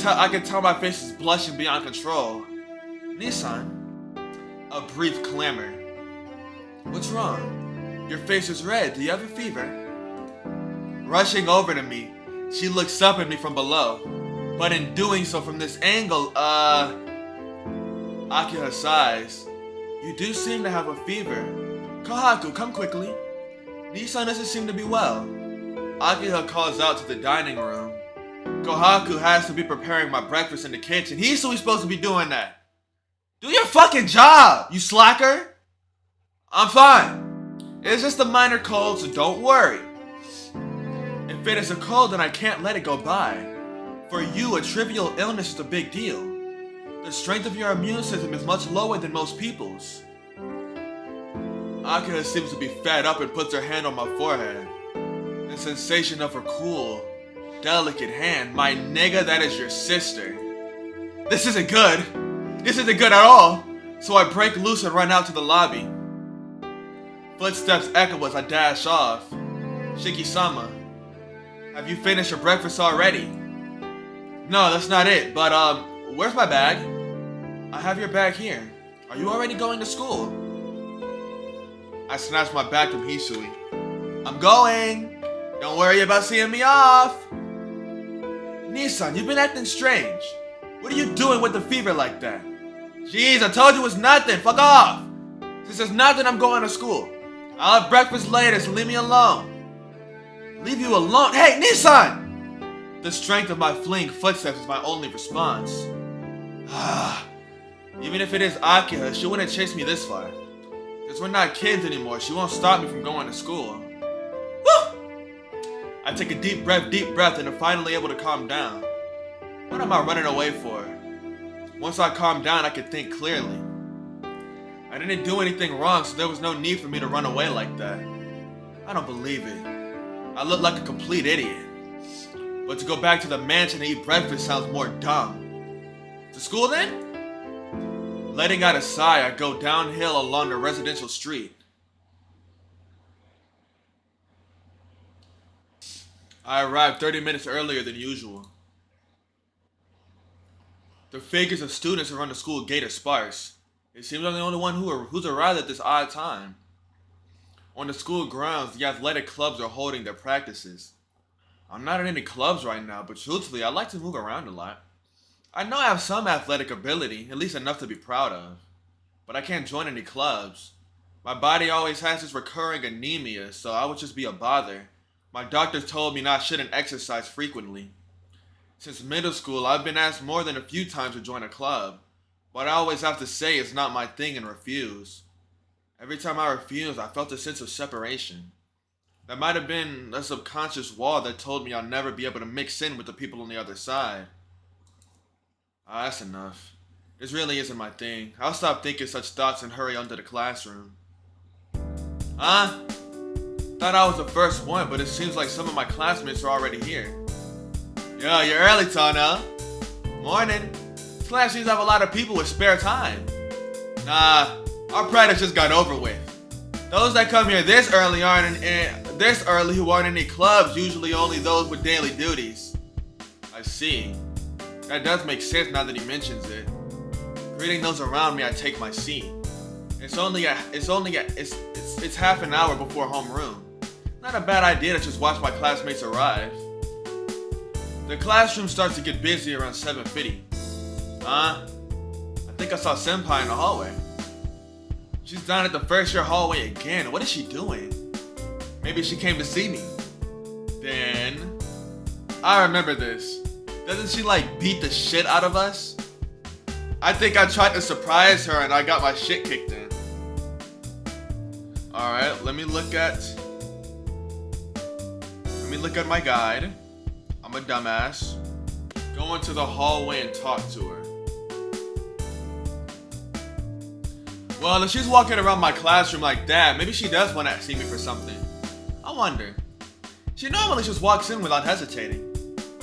tell my face is blushing beyond control. Nissan. A brief clamor. What's wrong? Your face is red. Do you have a fever? Rushing over to me, she looks up at me from below. But in doing so from this angle, Akiha sighs. You do seem to have a fever. Kohaku, come quickly. Nissan doesn't seem to be well. Akiha calls out to the dining room. Kohaku has to be preparing my breakfast in the kitchen. He's supposed to be doing that. Do your fucking job, you slacker. I'm fine. It's just a minor cold, so don't worry. If it is a cold, then I can't let it go by. For you, a trivial illness is a big deal. The strength of your immune system is much lower than most people's. Akiha seems to be fed up and puts her hand on my forehead. The sensation of her cool, delicate hand. My nigga, that is your sister. This isn't good. This isn't good at all. So I break loose and run out to the lobby. Footsteps echo as I dash off. Shiki-sama, have you finished your breakfast already? No, that's not it, but where's my bag? I have your bag here. Are you already going to school? I snatch my bag from Hisui. I'm going. Don't worry about seeing me off. Nissan, you've been acting strange. What are you doing with the fever like that? Jeez, I told you it's nothing. Fuck off. Since it's nothing, I'm going to school. I'll have breakfast later, so leave me alone. Leave you alone? Hey, Nissan! The strength of my fleeing footsteps is my only response. Even if it is Akiha, she wouldn't chase me this far. Because we're not kids anymore, she won't stop me from going to school. Woo! I take a deep breath, and am finally able to calm down. What am I running away for? Once I calm down, I can think clearly. I didn't do anything wrong, so there was no need for me to run away like that. I don't believe it. I look like a complete idiot. But to go back to the mansion and eat breakfast sounds more dumb. To school then? Letting out a sigh, I go downhill along the residential street. I arrived 30 minutes earlier than usual. The figures of students around the school gate are sparse. It seems I'm the only one who's arrived at this odd time. On the school grounds, the athletic clubs are holding their practices. I'm not in any clubs right now, but truthfully, I like to move around a lot. I know I have some athletic ability, at least enough to be proud of. But I can't join any clubs. My body always has this recurring anemia, so I would just be a bother. My doctor told me I shouldn't exercise frequently. Since middle school, I've been asked more than a few times to join a club, but I always have to say it's not my thing and refuse. Every time I refused, I felt a sense of separation. That might have been a subconscious wall that told me I'll never be able to mix in with the people on the other side. That's enough. This really isn't my thing. I'll stop thinking such thoughts and hurry onto the classroom. Huh? Thought I was the first one, but it seems like some of my classmates are already here. Yo, you're early, Tono. Morning. This class seems to have a lot of people with spare time. Nah, our practice just got over with. Those that come here this early who aren't in any clubs, usually only those with daily duties. I see. That does make sense now that he mentions it. Greeting those around me, I take my seat. It's half an hour before homeroom. Not a bad idea to just watch my classmates arrive. The classroom starts to get busy around 7:50. I think I saw Senpai in the hallway. She's down at the first year hallway again. What is she doing? Maybe she came to see me. Then, I remember this. Doesn't she like beat the shit out of us? I think I tried to surprise her and I got my shit kicked in. Alright, let me look at my guide. I'm a dumbass. Go into the hallway and talk to her. Well, if she's walking around my classroom like that, maybe she does want to see me for something. I wonder. She normally just walks in without hesitating.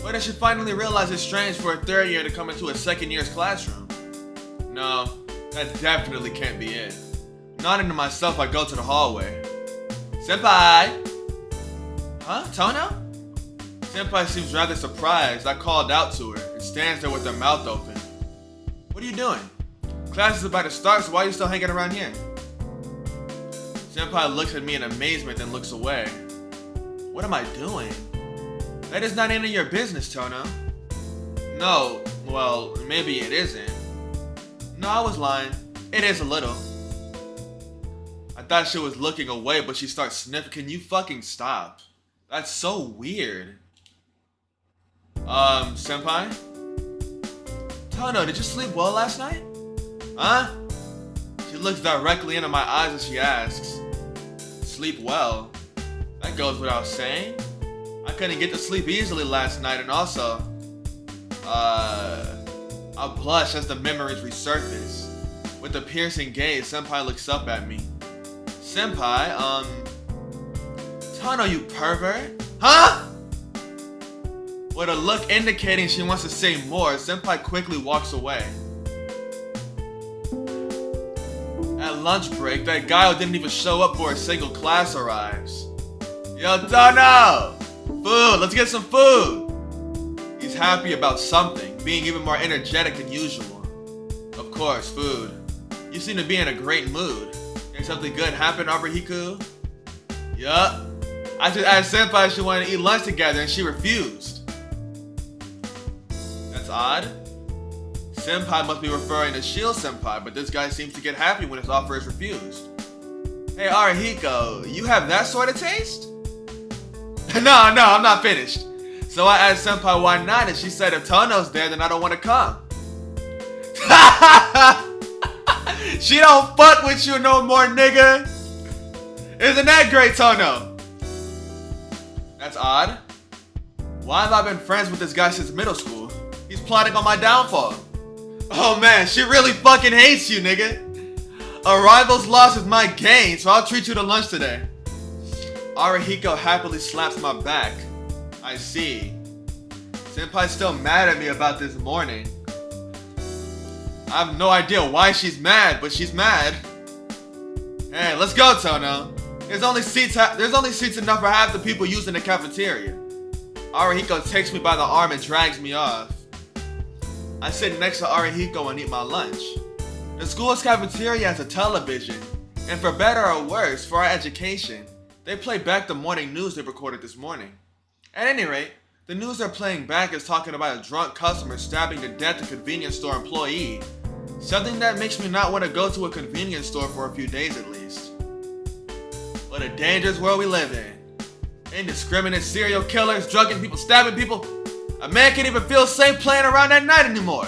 Or does she finally realize it's strange for a third year to come into a second year's classroom? No, that definitely can't be it. Nodding to myself, I go to the hallway. Senpai! Huh? Tono? Senpai seems rather surprised. I called out to her and stands there with her mouth open. What are you doing? Class is about to start, so why are you still hanging around here? Senpai looks at me in amazement and looks away. What am I doing? That is not any of your business, Tono. No, well, maybe it isn't. No, I was lying. It is a little. I thought she was looking away, but she starts sniffing. Can you fucking stop? That's so weird. Senpai? Tono, did you sleep well last night? Huh? She looks directly into my eyes as she asks. Sleep well? That goes without saying. I couldn't get to sleep easily last night, and also, I blush as the memories resurface. With a piercing gaze, Senpai looks up at me. Senpai, Tono, you pervert? Huh? With a look indicating she wants to say more, Senpai quickly walks away. At lunch break, that guy who didn't even show up for a single class arrives. Yo, Tono! Food, let's get some food! He's happy about something, being even more energetic than usual. Of course, food. You seem to be in a great mood. Did something good happen, Arbahiku? Yup. I just asked Senpai if she wanted to eat lunch together and she refused. That's odd. Senpai must be referring to Shield Senpai, but this guy seems to get happy when his offer is refused. Hey Arahiko, you have that sort of taste? No, I'm not finished. So I asked Senpai why not, and she said if Tono's there, then I don't want to come. She don't fuck with you no more, nigga. Isn't that great, Tono? That's odd. Why have I been friends with this guy since middle school? He's plotting on my downfall. Oh man, she really fucking hates you, nigga. A rival's loss is my gain, so I'll treat you to lunch today. Arahiko happily slaps my back. I see. Senpai's still mad at me about this morning. I have no idea why she's mad, but she's mad. Hey, let's go, Tono. There's only seats enough for half the people using the cafeteria. Arahiko takes me by the arm and drags me off. I sit next to Arahiko and eat my lunch. The school's cafeteria has a television, and for better or worse, for our education, they play back the morning news they recorded this morning. At any rate, the news they're playing back is talking about a drunk customer stabbing to death a convenience store employee. Something that makes me not want to go to a convenience store for a few days at least. What a dangerous world we live in. Indiscriminate serial killers, drugging people, stabbing people. A man can't even feel safe playing around at night anymore.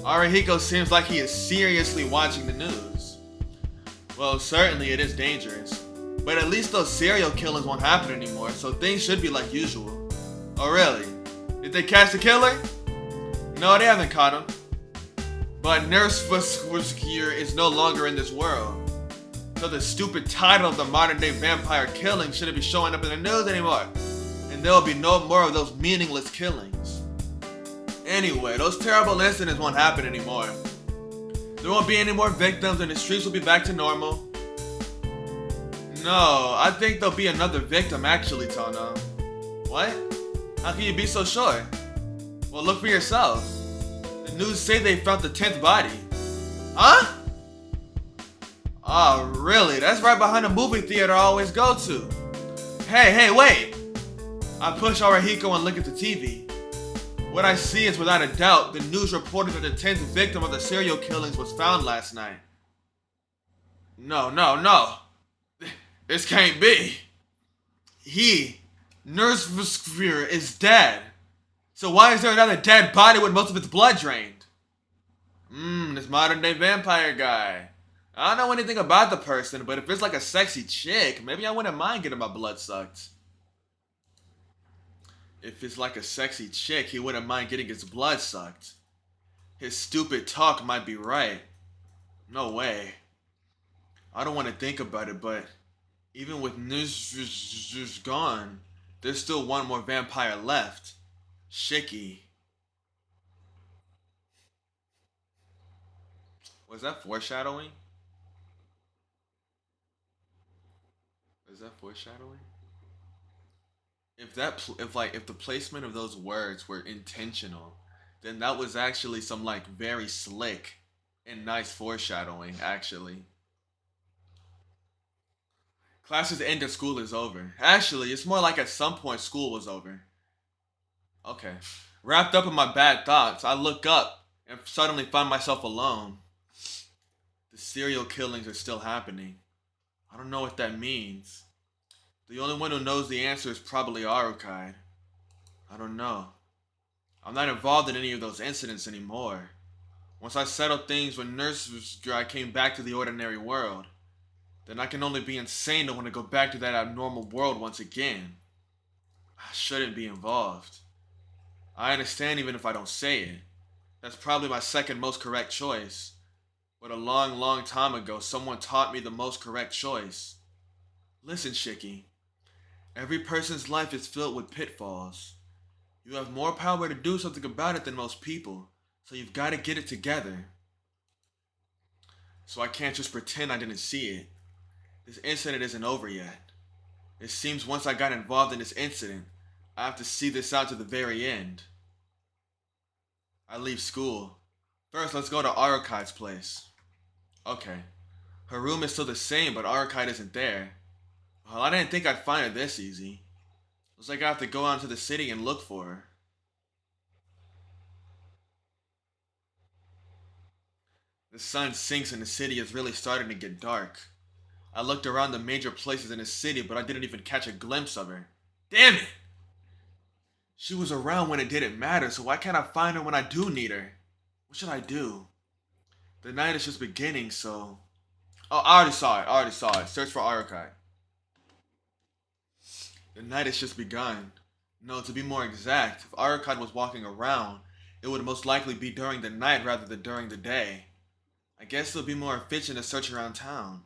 Arihiko seems like he is seriously watching the news. Well, certainly it is dangerous. But at least those serial killings won't happen anymore, so things should be like usual. Oh really? Did they catch the killer? No, they haven't caught him. But Nurse Fuskir is no longer in this world. So the stupid title of the modern day vampire killing shouldn't be showing up in the news anymore. And there will be no more of those meaningless killings. Anyway, those terrible incidents won't happen anymore. There won't be any more victims and the streets will be back to normal. No, I think there'll be another victim actually, Tono. What? How can you be so sure? Well, look for yourself. The news say they found the 10th body. Huh? Oh, really? That's right behind the movie theater I always go to. Hey, wait! I push Arihiko and look at the TV. What I see is without a doubt, the news reported that the 10th victim of the serial killings was found last night. No. This can't be. Nurse Fuskir, is dead. So why is there another dead body with most of its blood drained? This modern day vampire guy. I don't know anything about the person, but if it's like a sexy chick, maybe I wouldn't mind getting my blood sucked. If it's like a sexy chick, he wouldn't mind getting his blood sucked. His stupid talk might be right. No way. I don't want to think about it, but even with Nurse gone, there's still one more vampire left. Shiki. Was that foreshadowing? Is that foreshadowing? If the placement of those words were intentional, then that was actually some like very slick and nice foreshadowing, actually. Classes end and school is over. Actually, it's more like at some point school was over. Okay. Wrapped up in my bad thoughts, I look up and suddenly find myself alone. The serial killings are still happening. I don't know what that means. The only one who knows the answer is probably Arukai. I don't know. I'm not involved in any of those incidents anymore. Once I settled things when Nurse Guy came back to the ordinary world, then I can only be insane to want to go back to that abnormal world once again. I shouldn't be involved. I understand even if I don't say it. That's probably my second most correct choice. But a long time ago, someone taught me the most correct choice. Listen, Shiki. Every person's life is filled with pitfalls. You have more power to do something about it than most people, so you've got to get it together. So I can't just pretend I didn't see it. This incident isn't over yet. It seems once I got involved in this incident, I have to see this out to the very end. I leave school. First, let's go to Arukai's place. Okay. Her room is still the same, but Arukai isn't there. Well, I didn't think I'd find her this easy. Looks like I have to go out into the city and look for her. The sun sinks and the city is really starting to get dark. I looked around the major places in the city, but I didn't even catch a glimpse of her. Damn it! She was around when it didn't matter, so why can't I find her when I do need her? What should I do? The night is just beginning, so... Oh, I already saw it. Search for Arukai. The night has just begun. No, to be more exact, if Arukai was walking around, it would most likely be during the night rather than during the day. I guess it'll be more efficient to search around town.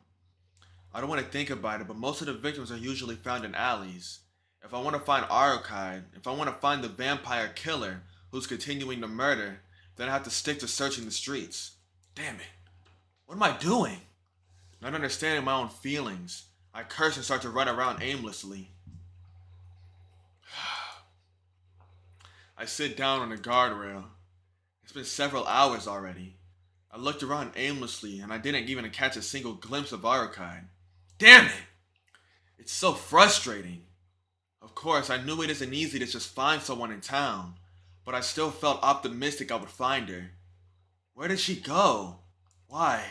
I don't want to think about it, but most of the victims are usually found in alleys. If I want to find Arukai, if I want to find the vampire killer who's continuing the murder, then I have to stick to searching the streets. Damn it. What am I doing? Not understanding my own feelings, I curse and start to run around aimlessly. I sit down on the guardrail. It's been several hours already. I looked around aimlessly and I didn't even catch a single glimpse of Arukai. Damn it! It's so frustrating. Of course, I knew it isn't easy to just find someone in town, but I still felt optimistic I would find her. Where did she go? Why?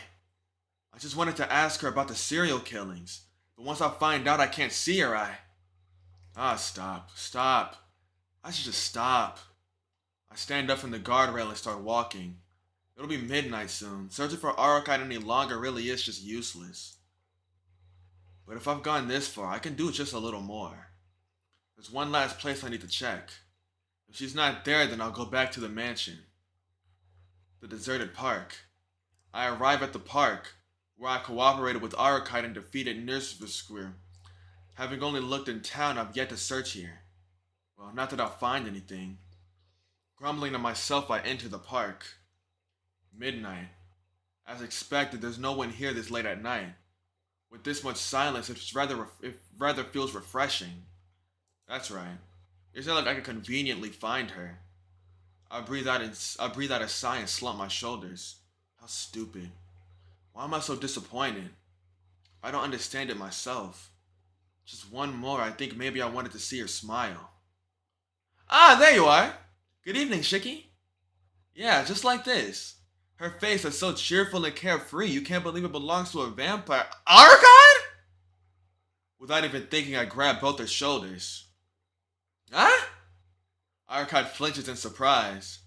I just wanted to ask her about the serial killings, But once I find out I can't see her, stop. I should just stop. I stand up from the guardrail and start walking. It'll be midnight soon. Searching for Arukite any longer really is just useless. But if I've gone this far, I can do just a little more. There's one last place I need to check. If she's not there, then I'll go back to the mansion. The deserted park. I arrive at the park, where I cooperated with Arukite and defeated Tsukihime. Having only looked in town, I've yet to search here. Well, not that I'll find anything. Grumbling to myself, I enter the park. Midnight. As expected, there's no one here this late at night. With this much silence, it rather feels refreshing. That's right. It's not like I can conveniently find her. I breathe out a sigh and slump my shoulders. How stupid. Why am I so disappointed? I don't understand it myself. Just one more, I think maybe I wanted to see her smile. Ah, there you are! Good evening, Shiki. Yeah, just like this. Her face is so cheerful and carefree, you can't believe it belongs to a vampire. Arukite? Without even thinking, I grab both her shoulders. Huh? Arukite flinches in surprise.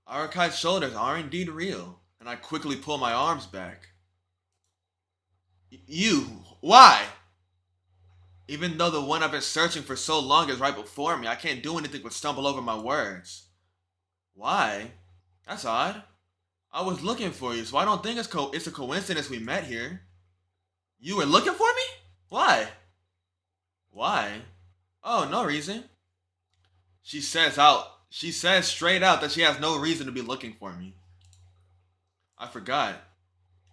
Arukite's shoulders are indeed real, and I quickly pull my arms back. You? Why? Even though the one I've been searching for so long is right before me, I can't do anything but stumble over my words. Why? That's odd. I was looking for you, so I don't think it's a coincidence we met here. You were looking for me? Why? Why? Oh, no reason. She says straight out that she has no reason to be looking for me. I forgot.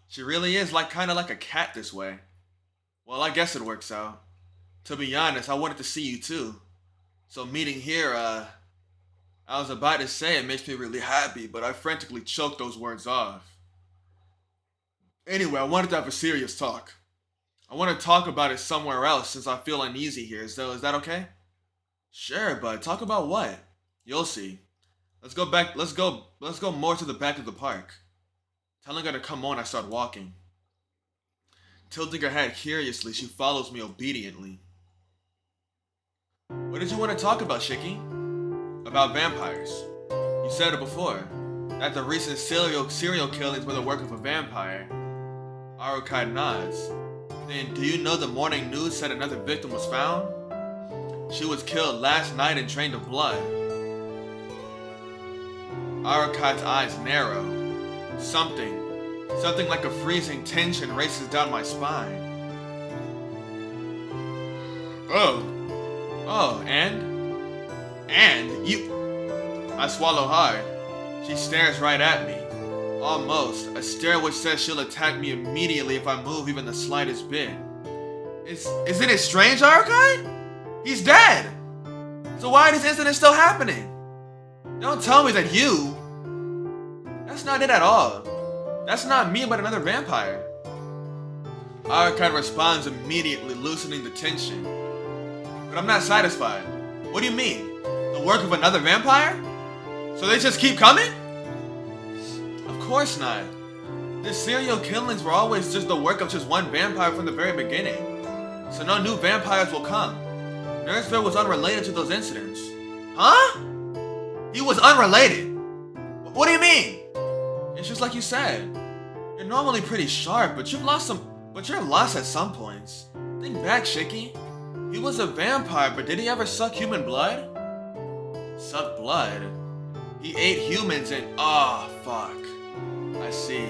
She really is kind of like a cat this way. Well, I guess it works out. To be honest, I wanted to see you too. So meeting here, I was about to say it makes me really happy, but I frantically choked those words off. Anyway, I wanted to have a serious talk. I want to talk about it somewhere else since I feel uneasy here, so is that okay? Sure, but talk about what? You'll see. Let's go more to the back of the park. Telling her to come on, I start walking. Tilting her head curiously, she follows me obediently. What did you want to talk about, Shiki? About vampires. You said it before, that the recent serial killings were the work of a vampire. Arukite nods. Then, do you know the morning news said another victim was found? She was killed last night and drained of blood. Arukite's eyes narrow. Something like a freezing tension races down my spine. Oh, and you... I swallow hard. She stares right at me. Almost, a stare which says she'll attack me immediately if I move even the slightest bit. Isn't it strange, Arukite? He's dead! So why are these incidents still happening? Don't tell me that you... That's not it at all. That's not me but another vampire. Arukite responds immediately, loosening the tension. But I'm not satisfied. What do you mean? The work of another vampire? So they just keep coming? Of course not. The serial killings were always just the work of just one vampire from the very beginning. So no new vampires will come. Nurseville was unrelated to those incidents. Huh? He was unrelated? What do you mean? It's just like you said. You're normally pretty sharp, but you're lost at some points. Think back, Shiki. He was a vampire, but did he ever suck human blood? Suck blood? He ate humans and... Oh, fuck. I see.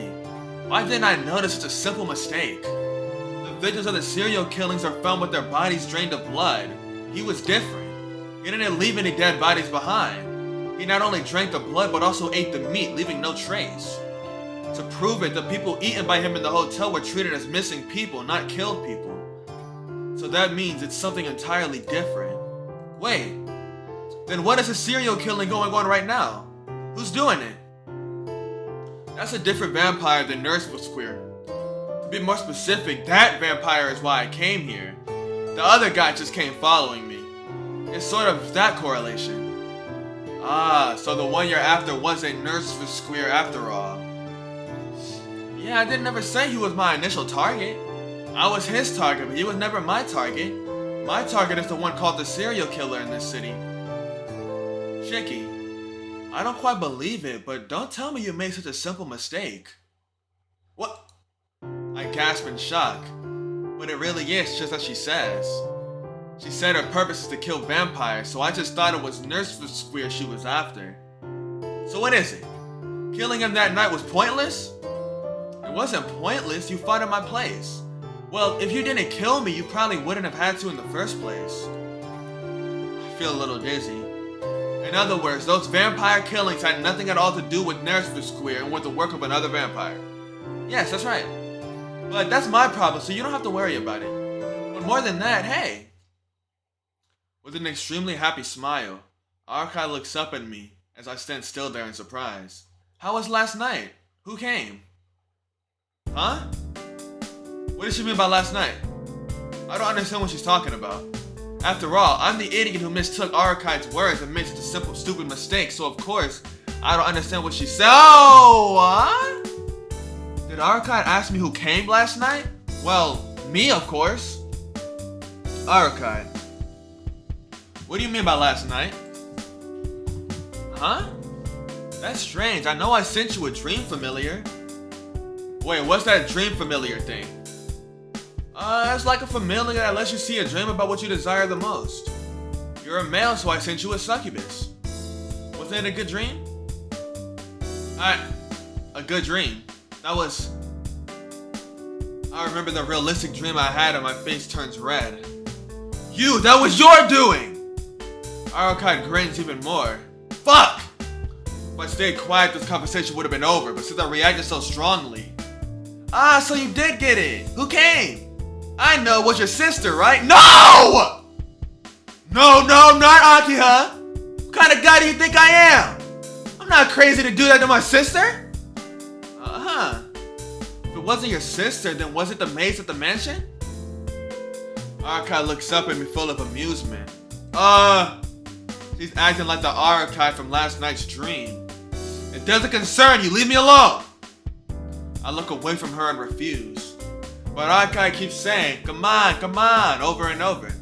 Why didn't I notice such a simple mistake? The victims of the serial killings are found with their bodies drained of blood. He was different. He didn't leave any dead bodies behind. He not only drank the blood, but also ate the meat, leaving no trace. To prove it, the people eaten by him in the hotel were treated as missing people, not killed people. So that means it's something entirely different. Wait, then what is a serial killing going on right now? Who's doing it? That's a different vampire than Nurse was queer. To be more specific, that vampire is why I came here. The other guy just came following me. It's sort of that correlation. Ah, so the one you're after wasn't Nurse for Square after all. Yeah, I didn't ever say he was my initial target. I was his target, but he was never my target. My target is the one called the serial killer in this city. Shiki, I don't quite believe it, but don't tell me you made such a simple mistake. What? I gasp in shock, but it really is just as she says. She said her purpose is to kill vampires, so I just thought it was Nurse Square she was after. So what is it? Killing him that night was pointless? It wasn't pointless, you fought in my place. Well, if you didn't kill me, you probably wouldn't have had to in the first place. I feel a little dizzy. In other words, those vampire killings had nothing at all to do with Nursery Square and were the work of another vampire. Yes, that's right. But that's my problem, so you don't have to worry about it. But more than that, hey. With an extremely happy smile, Arkai looks up at me as I stand still there in surprise. How was last night? Who came? Huh? What does she mean by last night? I don't understand what she's talking about. After all, I'm the idiot who mistook Arakai's words and made such a simple, stupid mistake, so of course, I don't understand what she said. Oh, what? Did Arakai ask me who came last night? Well, me, of course. Arakai, what do you mean by last night? Huh? That's strange. I know I sent you a dream familiar. Wait, what's that dream familiar thing? It's like a familiar that lets you see a dream about what you desire the most. You're a male, so I sent you a succubus. Wasn't it a good dream? A good dream. That was... I remember the realistic dream I had and my face turns red. You, that was your doing! Arakai grins even more. Fuck! If I stayed quiet, this conversation would have been over, but since I reacted so strongly... Ah, so you did get it! Who came? I know, it was your sister, right? No! No, not Akiha! What kind of guy do you think I am? I'm not crazy to do that to my sister! Uh-huh. If it wasn't your sister, then was it the maids at the mansion? Arakai looks up at me full of amusement. She's acting like the Arakai from last night's dream. It doesn't concern you, leave me alone! I look away from her and refuse. But Arakai keeps saying, come on, over and over.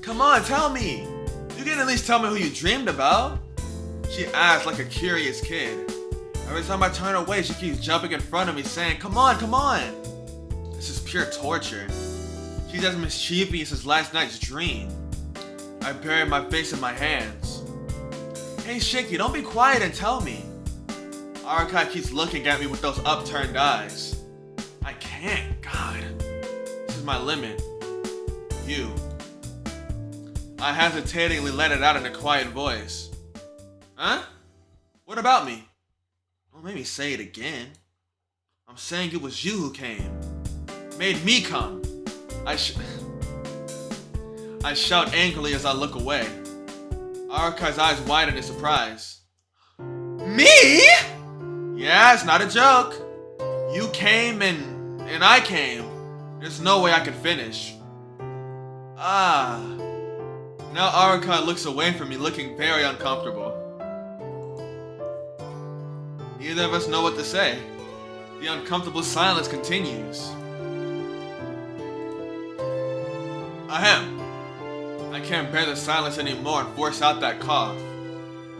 Come on, tell me. You can at least tell me who you dreamed about. She asks like a curious kid. Every time I turn away, she keeps jumping in front of me saying, come on. This is pure torture. She's as mischievous as last night's dream. I bury my face in my hands. Hey Shiki, don't be quiet and tell me. Arakai keeps looking at me with those upturned eyes. I can't, God. This is my limit. You. I hesitatingly let it out in a quiet voice. Huh? What about me? Don't make me say it again. I'm saying it was you who came. Made me come. I shout angrily as I look away. Arakai's eyes widen in surprise. Me? Yeah, it's not a joke. You came and I came. There's no way I could finish. Now Arakai looks away from me, looking very uncomfortable. Neither of us know what to say. The uncomfortable silence continues. Ahem. I can't bear the silence anymore and force out that cough.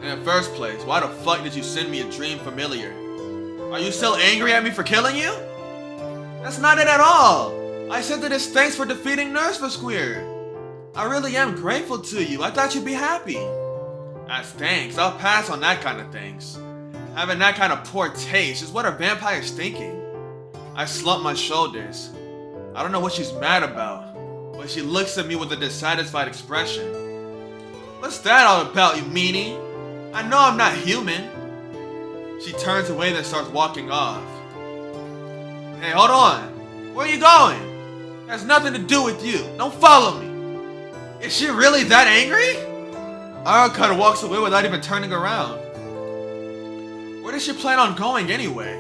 In the first place, why the fuck did you send me a dream familiar? Are you still angry at me for killing you? That's not it at all. I sent it as thanks for defeating Nurse Square. I really am grateful to you. I thought you'd be happy. As thanks, I'll pass on that kind of thanks. Having that kind of poor taste is what a vampire's thinking. I slump my shoulders. I don't know what she's mad about, but she looks at me with a dissatisfied expression. What's that all about, you meanie? I know I'm not human. She turns away then starts walking off. Hey, hold on. Where are you going? It has nothing to do with you. Don't follow me. Is she really that angry? Arakai walks away without even turning around. Where does she plan on going anyway?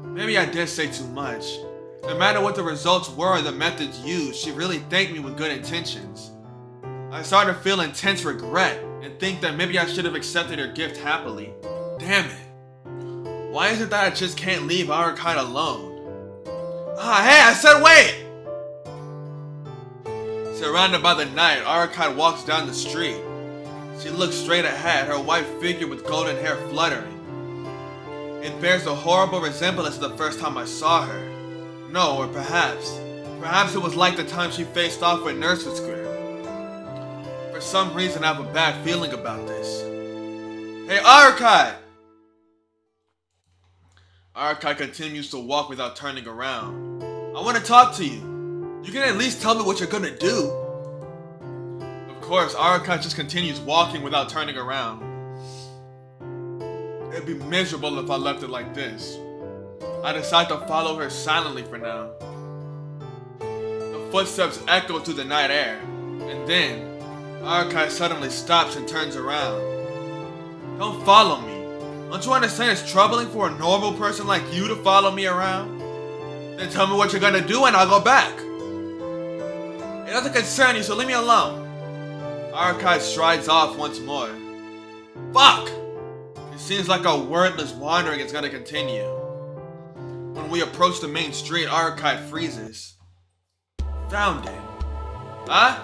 Maybe I did say too much. No matter what the results were or the methods used, she really thanked me with good intentions. I started to feel intense regret and think that maybe I should have accepted her gift happily. Damn it. Why is it that I just can't leave Arakai alone? Hey, I said wait! Surrounded by the night, Archive walks down the street. She looks straight ahead, her white figure with golden hair fluttering. It bears a horrible resemblance to the first time I saw her. No, or perhaps it was like the time she faced off with Nurse's Square. For some reason, I have a bad feeling about this. Hey, Archive! Archive continues to walk without turning around. I want to talk to you. You can at least tell me what you're gonna do. Of course, Archive just continues walking without turning around. It'd be miserable if I left it like this. I decide to follow her silently for now. The footsteps echo through the night air, and then Archive suddenly stops and turns around. Don't follow me. Don't you understand it's troubling for a normal person like you to follow me around? Then tell me what you're gonna do and I'll go back. It doesn't concern you, so leave me alone. Archive strides off once more. Fuck! It seems like our wordless wandering is gonna continue. When we approach the main street, Archive freezes. Found it. Huh?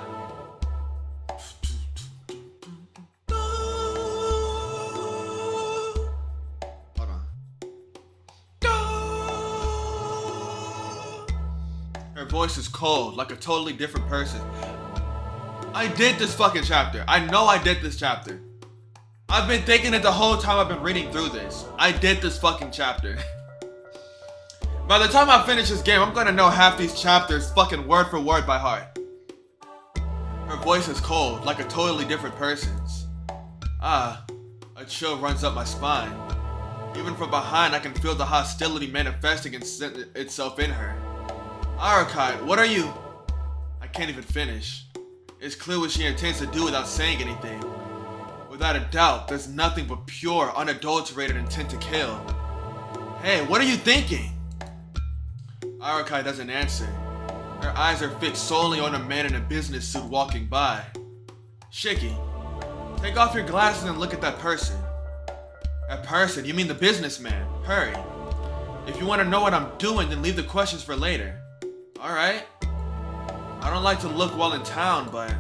Hold on. Her voice is cold, like a totally different person. I did this fucking chapter. I know I did this chapter. I've been thinking it the whole time I've been reading through this. I did this fucking chapter. By the time I finish this game, I'm gonna know half these chapters fucking word for word by heart. Her voice is cold, like a totally different person's. A chill runs up my spine. Even from behind, I can feel the hostility manifesting itself in her. Archive, what are you? I can't even finish. It's clear what she intends to do without saying anything. Without a doubt, there's nothing but pure, unadulterated intent to kill. Hey, what are you thinking? Archive doesn't answer. Her eyes are fixed solely on a man in a business suit walking by. Shiki, take off your glasses and look at that person. That person? You mean the businessman? Hurry. If you want to know what I'm doing, then leave the questions for later. Alright. I don't like to look while in town, but...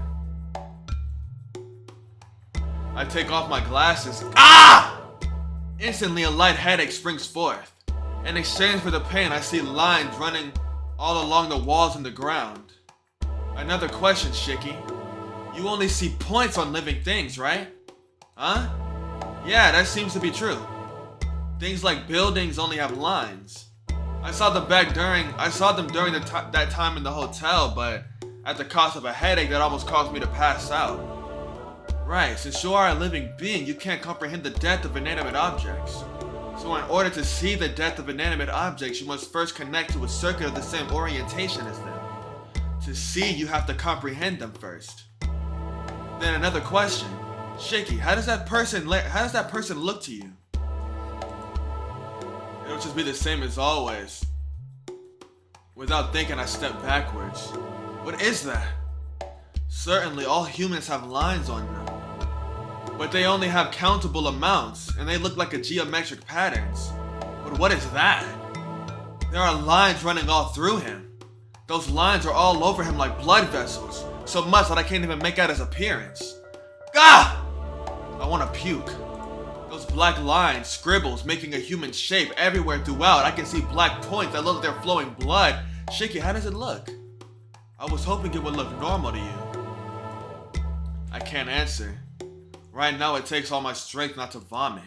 I take off my glasses. Ah! Instantly, a light headache springs forth. In exchange for the pain, I see lines running all along the walls and the ground. Another question, Shiki. You only see points on living things, right? Huh? Yeah, that seems to be true. Things like buildings only have lines. I saw them during that time in the hotel, but at the cost of a headache that almost caused me to pass out. Right, since you are a living being, you can't comprehend the depth of inanimate objects. So in order to see the depth of inanimate objects, you must first connect to a circuit of the same orientation as them. To see, you have to comprehend them first. Then another question. Shiki, how does that person look to you? It'll just be the same as always. Without thinking, I step backwards. What is that? Certainly, all humans have lines on them. But they only have countable amounts, and they look like geometric patterns. But what is that? There are lines running all through him. Those lines are all over him like blood vessels, so much that I can't even make out his appearance. Gah! I want to puke. Those black lines, scribbles, making a human shape everywhere throughout. I can see black points that look like they're flowing blood. Shiki, how does it look? I was hoping it would look normal to you. I can't answer. Right now it takes all my strength not to vomit.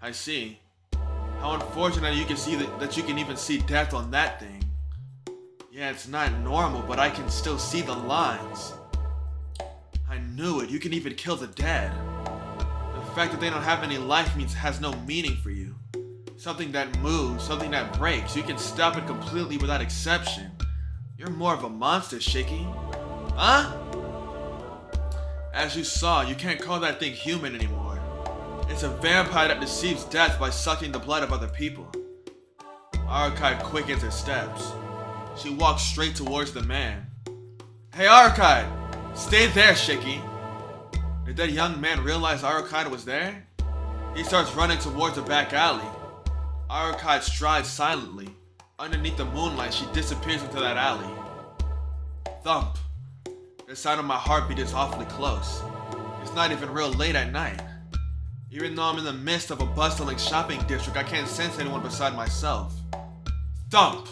I see. How unfortunate you can see that you can even see death on that thing. Yeah, it's not normal, but I can still see the lines. I knew it. You can even kill the dead. The fact that they don't have any life has no meaning for you. Something that moves, something that breaks. You can stop it completely without exception. You're more of a monster, Shiki. Huh? As you saw, you can't call that thing human anymore. It's a vampire that deceives death by sucking the blood of other people. Archive quickens her steps. She walks straight towards the man. Hey, Archive! Stay there, Shiki! Did that young man realize Archive was there? He starts running towards the back alley. Archive strides silently. Underneath the moonlight, she disappears into that alley. Thump. The sound of my heartbeat is awfully close. It's not even real late at night. Even though I'm in the midst of a bustling shopping district, I can't sense anyone beside myself. Thump!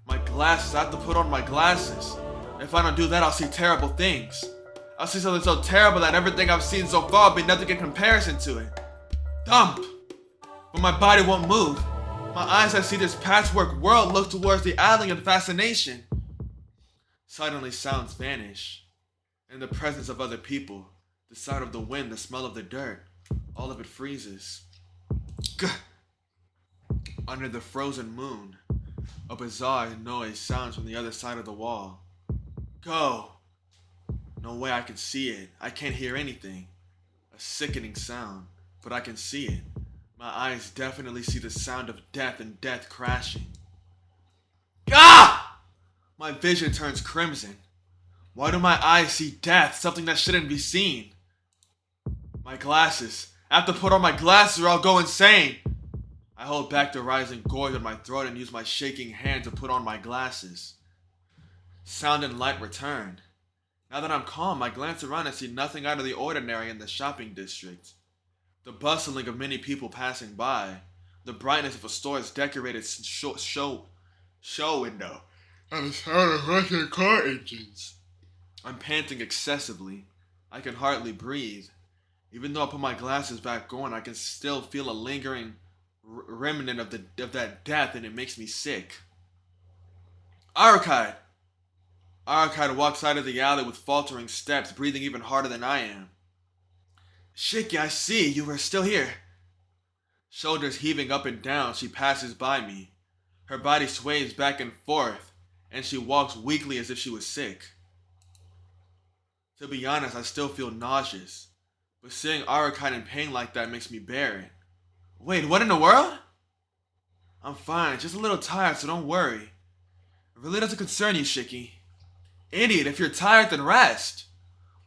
My glasses, I have to put on my glasses. If I don't do that, I'll see terrible things. I'll see something so terrible that everything I've seen so far will be nothing in comparison to it. Thump! But my body won't move. My eyes that see this patchwork world look towards the alley in fascination. Suddenly sounds vanish. In the presence of other people, the sound of the wind, the smell of the dirt, all of it freezes. Gah! Under the frozen moon, a bizarre noise sounds from the other side of the wall. Go! No way I can see it. I can't hear anything. A sickening sound, but I can see it. My eyes definitely see the sound of death and death crashing. Ah! My vision turns crimson. Why do my eyes see death, something that shouldn't be seen? My glasses. I have to put on my glasses or I'll go insane. I hold back the rising gorge in my throat and use my shaking hand to put on my glasses. Sound and light return. Now that I'm calm, I glance around and see nothing out of the ordinary in the shopping district. The bustling of many people passing by, the brightness of a store's decorated show window, and the sound of rushing car engines. I'm panting excessively. I can hardly breathe. Even though I put my glasses back on, I can still feel a lingering remnant of that death, and it makes me sick. Arukide! Arukide walks out of the alley with faltering steps, breathing even harder than I am. Shiki, I see, you are still here. Shoulders heaving up and down, she passes by me. Her body sways back and forth, and she walks weakly as if she was sick. To be honest, I still feel nauseous, but seeing Arukide in pain like that makes me bear it. Wait, what in the world? I'm fine, just a little tired, so don't worry. It really doesn't concern you, Shiki. Idiot, if you're tired, then rest.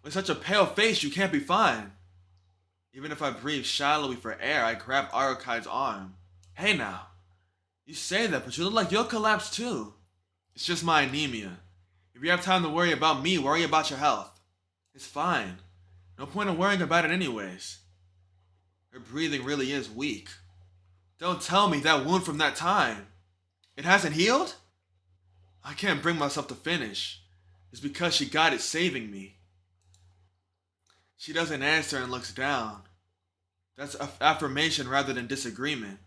With such a pale face, you can't be fine. Even if I breathe shallowly for air, I grab Arukide's arm. Hey now, you say that, but you look like you'll collapse too. It's just my anemia. If you have time to worry about me, worry about your health. It's fine. No point in worrying about it anyways. Her breathing really is weak. Don't tell me that wound from that time. It hasn't healed? I can't bring myself to finish. It's because she got it saving me. She doesn't answer and looks down. That's affirmation rather than disagreement.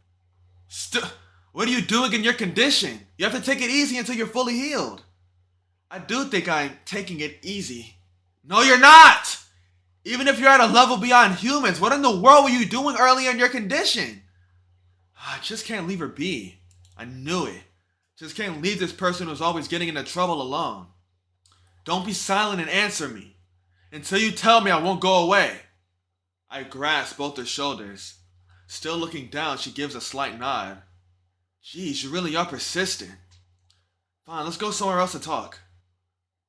What are you doing in your condition? You have to take it easy until you're fully healed. I do think I'm taking it easy. No, you're not! Even if you're at a level beyond humans, what in the world were you doing earlier in your condition? I just can't leave her be. I knew it. Just can't leave this person who's always getting into trouble alone. Don't be silent and answer me. Until you tell me, I won't go away. I grasp both her shoulders. Still looking down, she gives a slight nod. Geez, you really are persistent. Fine, let's go somewhere else to talk.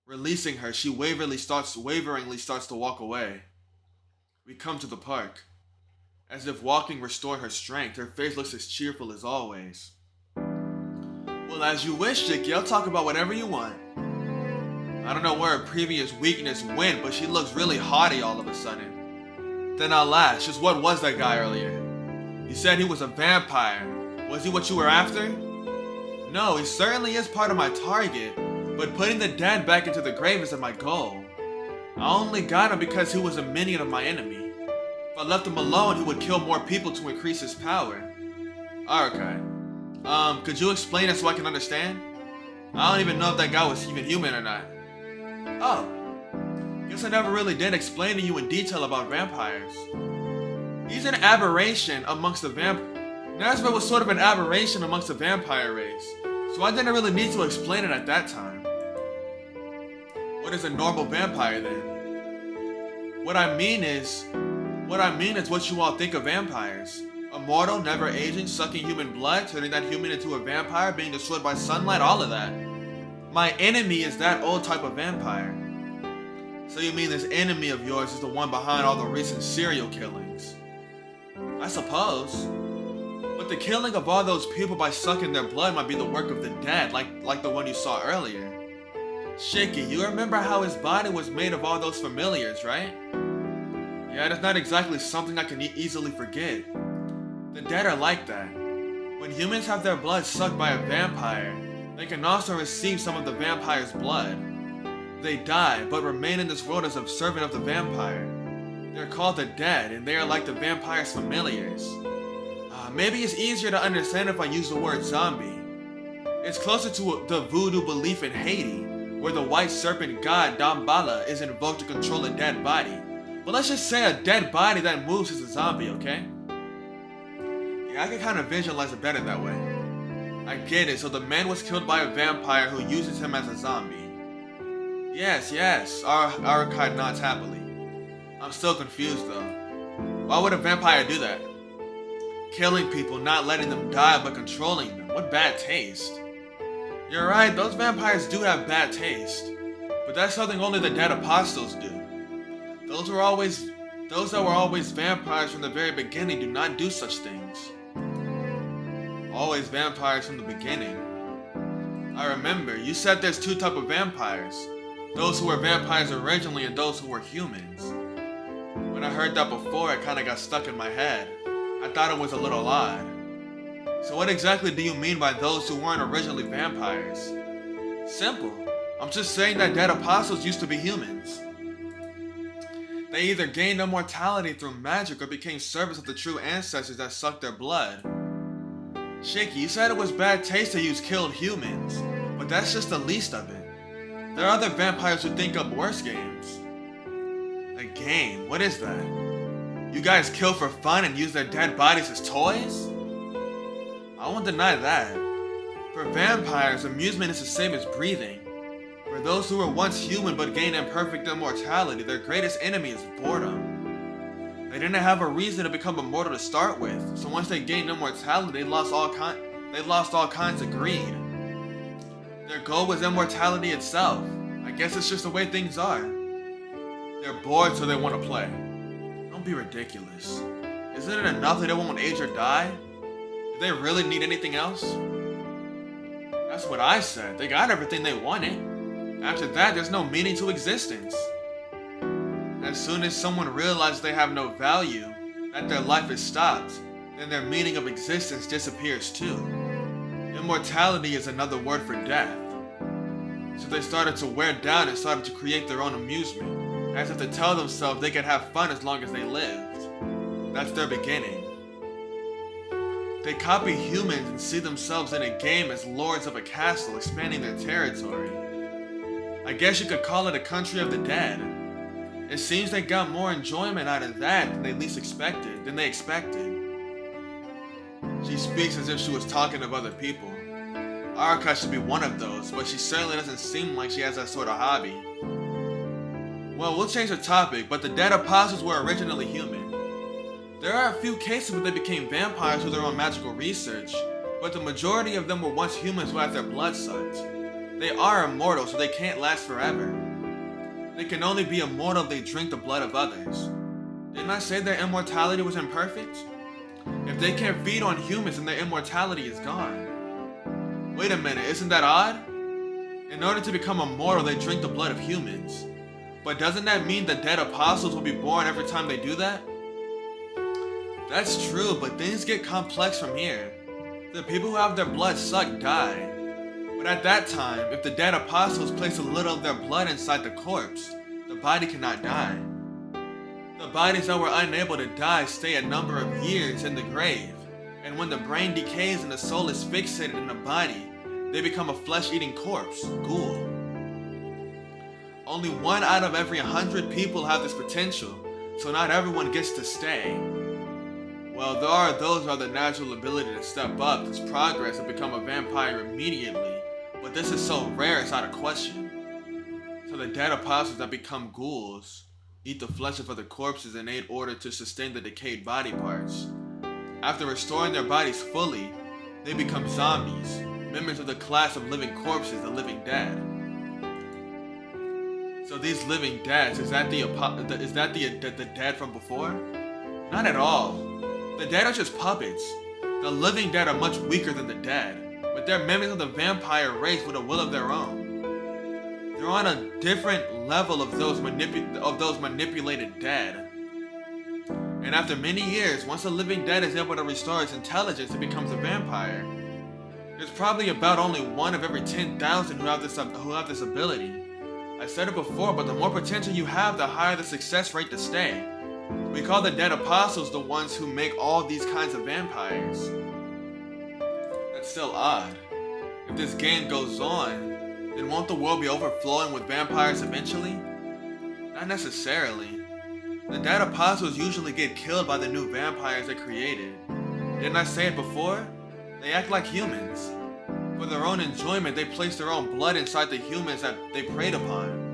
Releasing her, she waveringly starts to walk away. We come to the park. As if walking restored her strength, her face looks as cheerful as always. Well, as you wish, Shiki, I'll talk about whatever you want. I don't know where her previous weakness went, but she looks really haughty all of a sudden. Then I'll ask, just what was that guy earlier? You said he was a vampire. Was he what you were after? No, he certainly is part of my target, but putting the dead back into the grave isn't my goal. I only got him because he was a minion of my enemy. If I left him alone, he would kill more people to increase his power. Arukide, could you explain it so I can understand? I don't even know if that guy was even human or not. Oh, guess I never really did explain to you in detail about vampires. He's an aberration amongst the Nazareth was sort of an aberration amongst the vampire race, so I didn't really need to explain it at that time. What is a normal vampire then? What I mean is what you all think of vampires. Immortal, never aging, sucking human blood, turning that human into a vampire, being destroyed by sunlight, all of that. My enemy is that old type of vampire. So you mean this enemy of yours is the one behind all the recent serial killings? I suppose. But the killing of all those people by sucking their blood might be the work of the dead, like the one you saw earlier. Shiki, you remember how his body was made of all those familiars, right? Yeah, that's not exactly something I can easily forget. The dead are like that. When humans have their blood sucked by a vampire, they can also receive some of the vampire's blood. They die, but remain in this world as a servant of the vampire. They're called the dead, and they are like the vampire's familiars. Maybe it's easier to understand if I use the word zombie. It's closer to the voodoo belief in Haiti, where the white serpent god Damballa is invoked to control a dead body. But let's just say a dead body that moves is a zombie, okay? Yeah, I can kind of visualize it better that way. I get it, so the man was killed by a vampire who uses him as a zombie. Yes, Arukai nods happily. I'm still confused though. Why would a vampire do that? Killing people, not letting them die, but controlling them. What bad taste. You're right, those vampires do have bad taste. But that's something only the dead apostles do. Those that were always vampires from the very beginning do not do such things. Always vampires from the beginning. I remember, you said there's two types of vampires. Those who were vampires originally and those who were humans. When I heard that before, it kinda got stuck in my head. I thought it was a little odd. So what exactly do you mean by those who weren't originally vampires? Simple. I'm just saying that dead apostles used to be humans. They either gained immortality through magic or became servants of the true ancestors that sucked their blood. Shiki, you said it was bad taste to use killed humans, but that's just the least of it. There are other vampires who think up worse games. A game? What is that? You guys kill for fun and use their dead bodies as toys? I won't deny that. For vampires, amusement is the same as breathing. For those who were once human but gained imperfect immortality, their greatest enemy is boredom. They didn't have a reason to become immortal to start with, so once they gained immortality, they lost all kinds of greed. Their goal was immortality itself. I guess it's just the way things are. They're bored, so they want to play. Don't be ridiculous. Isn't it enough that they won't age or die? Do they really need anything else? That's what I said. They got everything they wanted. After that, there's no meaning to existence. As soon as someone realizes they have no value, that their life is stopped, then their meaning of existence disappears too. Immortality is another word for death. So they started to wear down and started to create their own amusement, as if to tell themselves they could have fun as long as they lived. That's their beginning. They copy humans and see themselves in a game as lords of a castle expanding their territory. I guess you could call it a country of the dead. It seems they got more enjoyment out of that than they expected. She speaks as if she was talking of other people. Aruka should be one of those, but she certainly doesn't seem like she has that sort of hobby. Well, we'll change the topic, but the dead apostles were originally human. There are a few cases where they became vampires through their own magical research, but the majority of them were once humans who had their blood sucked. They are immortal, so they can't last forever. They can only be immortal if they drink the blood of others. Didn't I say their immortality was imperfect? If they can't feed on humans, then their immortality is gone. Wait a minute, isn't that odd? In order to become immortal, they drink the blood of humans. But doesn't that mean the dead apostles will be born every time they do that? That's true, but things get complex from here. The people who have their blood sucked die. But at that time, if the dead apostles place a little of their blood inside the corpse, the body cannot die. The bodies that were unable to die stay a number of years in the grave, and when the brain decays and the soul is fixated in the body, they become a flesh-eating corpse, ghoul. Only 1 out of every 100 people have this potential, so not everyone gets to stay. Well, there are those who have the natural ability to step up this progress and become a vampire immediately, but this is so rare it's out of question. So the dead apostles that become ghouls eat the flesh of other corpses in order to sustain the decayed body parts. After restoring their bodies fully, they become zombies, members of the class of living corpses, the living dead. So these living deads, is that the dead from before? Not at all. The dead are just puppets. The living dead are much weaker than the dead, but they're members of the vampire race with a will of their own. They're on a different level of those manipulated dead. And after many years, once a living dead is able to restore its intelligence, it becomes a vampire. There's probably about only 1 of every 10,000 who have this ability. I said it before, but the more potential you have, the higher the success rate to stay. We call the dead apostles the ones who make all these kinds of vampires. That's still odd. If this game goes on, then won't the world be overflowing with vampires eventually? Not necessarily. The dead apostles usually get killed by the new vampires they created. Didn't I say it before? They act like humans. For their own enjoyment, they place their own blood inside the humans that they preyed upon.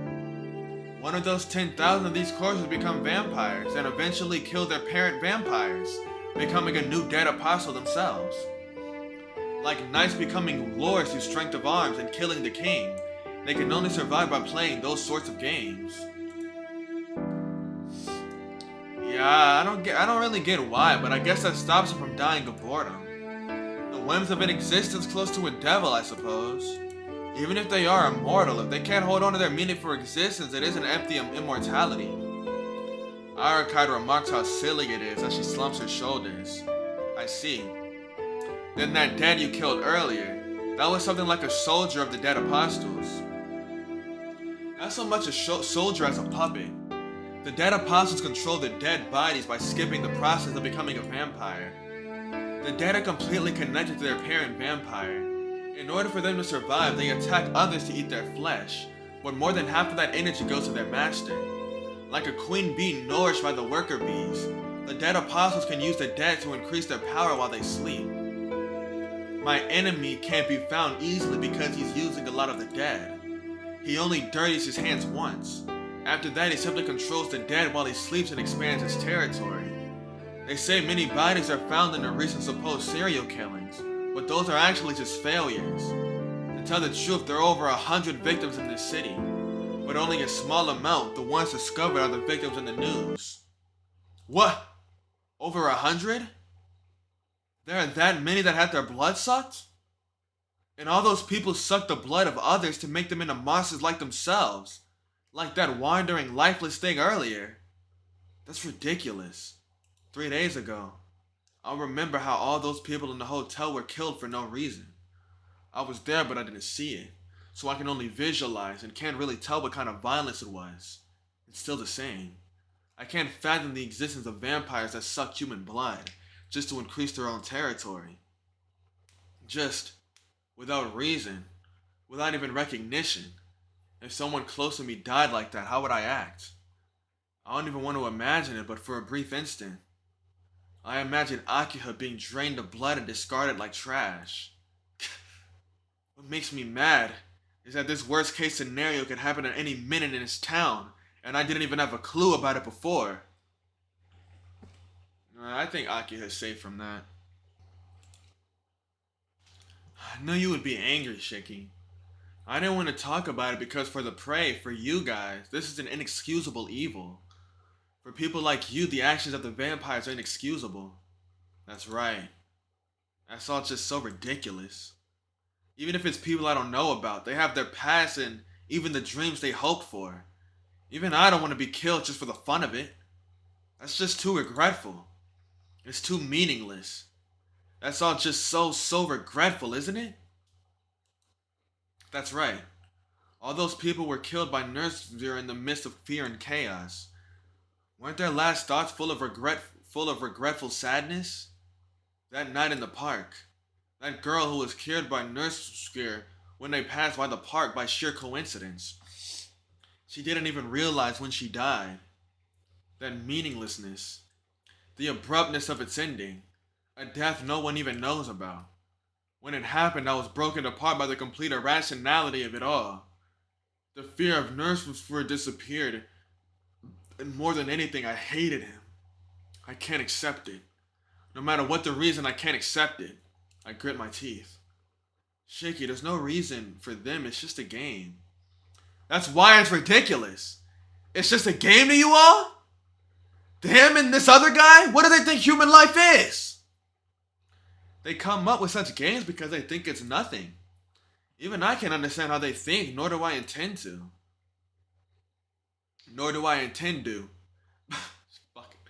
One of those 10,000 of these corpses become vampires and eventually kill their parent vampires, becoming a new dead apostle themselves. Like knights becoming lords through strength of arms and killing the king, they can only survive by playing those sorts of games. Yeah, I don't really get why, but I guess that stops them from dying of boredom. The whims of an existence close to a devil, I suppose. Even if they are immortal, if they can't hold on to their meaning for existence, it isn't empty immortality. Arukide remarks how silly it is as she slumps her shoulders. I see. Then that dead you killed earlier, that was something like a soldier of the dead apostles. Not so much a soldier as a puppet. The dead apostles control the dead bodies by skipping the process of becoming a vampire. The dead are completely connected to their parent vampire. In order for them to survive, they attack others to eat their flesh, but more than half of that energy goes to their master. Like a queen bee nourished by the worker bees, the dead apostles can use the dead to increase their power while they sleep. My enemy can't be found easily because he's using a lot of the dead. He only dirties his hands once. After that, he simply controls the dead while he sleeps and expands his territory. They say many bodies are found in the recent supposed serial killings, but those are actually just failures. To tell the truth, there are over 100 victims in this city, but only a small amount, the ones discovered, are the victims in the news. What? Over 100? There are that many that had their blood sucked? And all those people suck the blood of others to make them into monsters like themselves. Like that wandering, lifeless thing earlier. That's ridiculous. 3 days ago, I'll remember how all those people in the hotel were killed for no reason. I was there, but I didn't see it, so I can only visualize and can't really tell what kind of violence it was. It's still the same. I can't fathom the existence of vampires that suck human blood just to increase their own territory. Just without reason, without even recognition. If someone close to me died like that, how would I act? I don't even want to imagine it, but for a brief instant, I imagine Akiha being drained of blood and discarded like trash. What makes me mad is that this worst case scenario could happen at any minute in this town, and I didn't even have a clue about it before. I think Akiha's safe from that. I knew you would be angry, Shiki. I didn't want to talk about it because for the prey, for you guys, this is an inexcusable evil. For people like you, the actions of the vampires are inexcusable. That's right. That's all just so ridiculous. Even if it's people I don't know about, they have their past and even the dreams they hope for. Even I don't want to be killed just for the fun of it. That's just too regretful. It's too meaningless. That's all just so regretful, isn't it? That's right. All those people were killed by Nervzir in the midst of fear and chaos. Weren't their last thoughts full of regretful sadness? That night in the park, that girl who was killed by Nervzir when they passed by the park by sheer coincidence. She didn't even realize when she died. That meaninglessness, the abruptness of its ending, a death no one even knows about. When it happened, I was broken apart by the complete irrationality of it all. The fear of Nervzir disappeared, and more than anything, I hated him. I can't accept it. No matter what the reason, I can't accept it. I grit my teeth. Shiki, there's no reason for them, it's just a game. That's why it's ridiculous. It's just a game to you all? To him and this other guy? What do they think human life is? They come up with such games because they think it's nothing. Even I can't understand how they think, nor do I intend to. Nor do I intend to. Fuck it.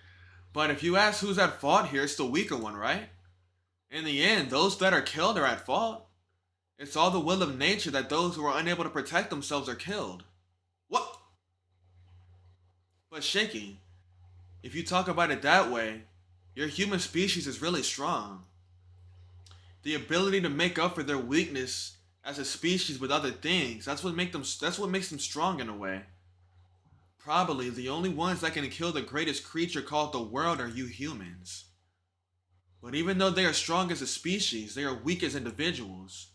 But if you ask who's at fault here, it's the weaker one, right? In the end, those that are killed are at fault. It's all the will of nature that those who are unable to protect themselves are killed. What? But Shaky, if you talk about it that way, your human species is really strong. The ability to make up for their weakness as a species with other things, that's what makes them strong in a way. Probably the only ones that can kill the greatest creature called the world are you humans. But even though they are strong as a species, they are weak as individuals.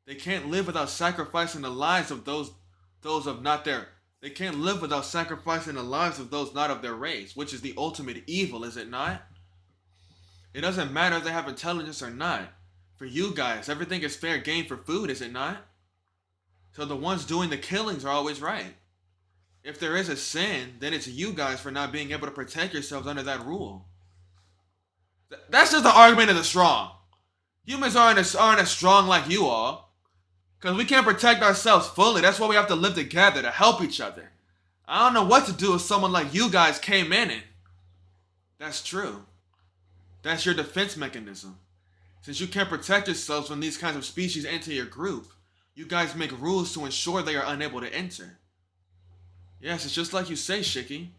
They can't live without sacrificing the lives of those of not their. They can't live without sacrificing the lives of those not of their race, which is the ultimate evil, is it not? It doesn't matter if they have intelligence or not. For you guys, everything is fair game for food, is it not? So the ones doing the killings are always right. If there is a sin, then it's you guys for not being able to protect yourselves under that rule. That's just the argument of the strong. Humans aren't as strong like you all. Because we can't protect ourselves fully. That's why we have to live together to help each other. I don't know what to do if someone like you guys came in and... That's true. That's your defense mechanism. Since you can't protect yourselves when these kinds of species enter your group, you guys make rules to ensure they are unable to enter. Yes, it's just like you say, Shiki.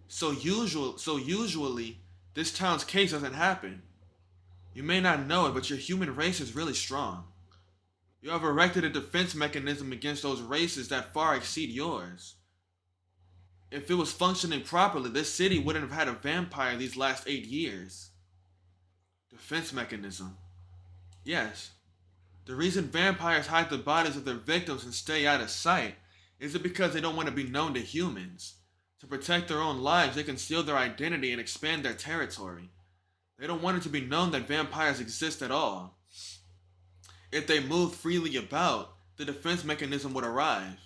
So usually, this town's case doesn't happen. You may not know it, but your human race is really strong. You have erected a defense mechanism against those races that far exceed yours. If it was functioning properly, this city wouldn't have had a vampire these last 8 years. Defense mechanism. Yes. The reason vampires hide the bodies of their victims and stay out of sight isn't because they don't want to be known to humans. To protect their own lives, they conceal their identity and expand their territory. They don't want it to be known that vampires exist at all. If they moved freely about, the defense mechanism would arrive.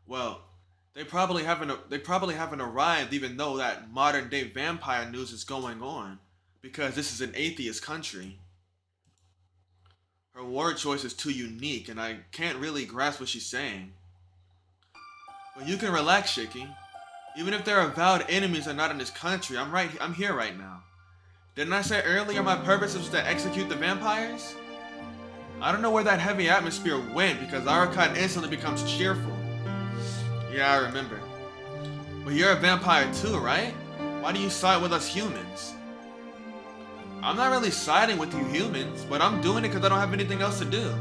Well, they probably haven't arrived even though that modern day vampire news is going on, because this is an atheist country. Her word choice is too unique and I can't really grasp what she's saying. But you can relax, Shiki. Even if their avowed enemies are not in this country, I'm here right now. Didn't I say earlier my purpose was to execute the vampires? I don't know where that heavy atmosphere went because Arcade instantly becomes cheerful. Yeah, I remember. But you're a vampire too, right? Why do you side with us humans? I'm not really siding with you humans, but I'm doing it because I don't have anything else to do.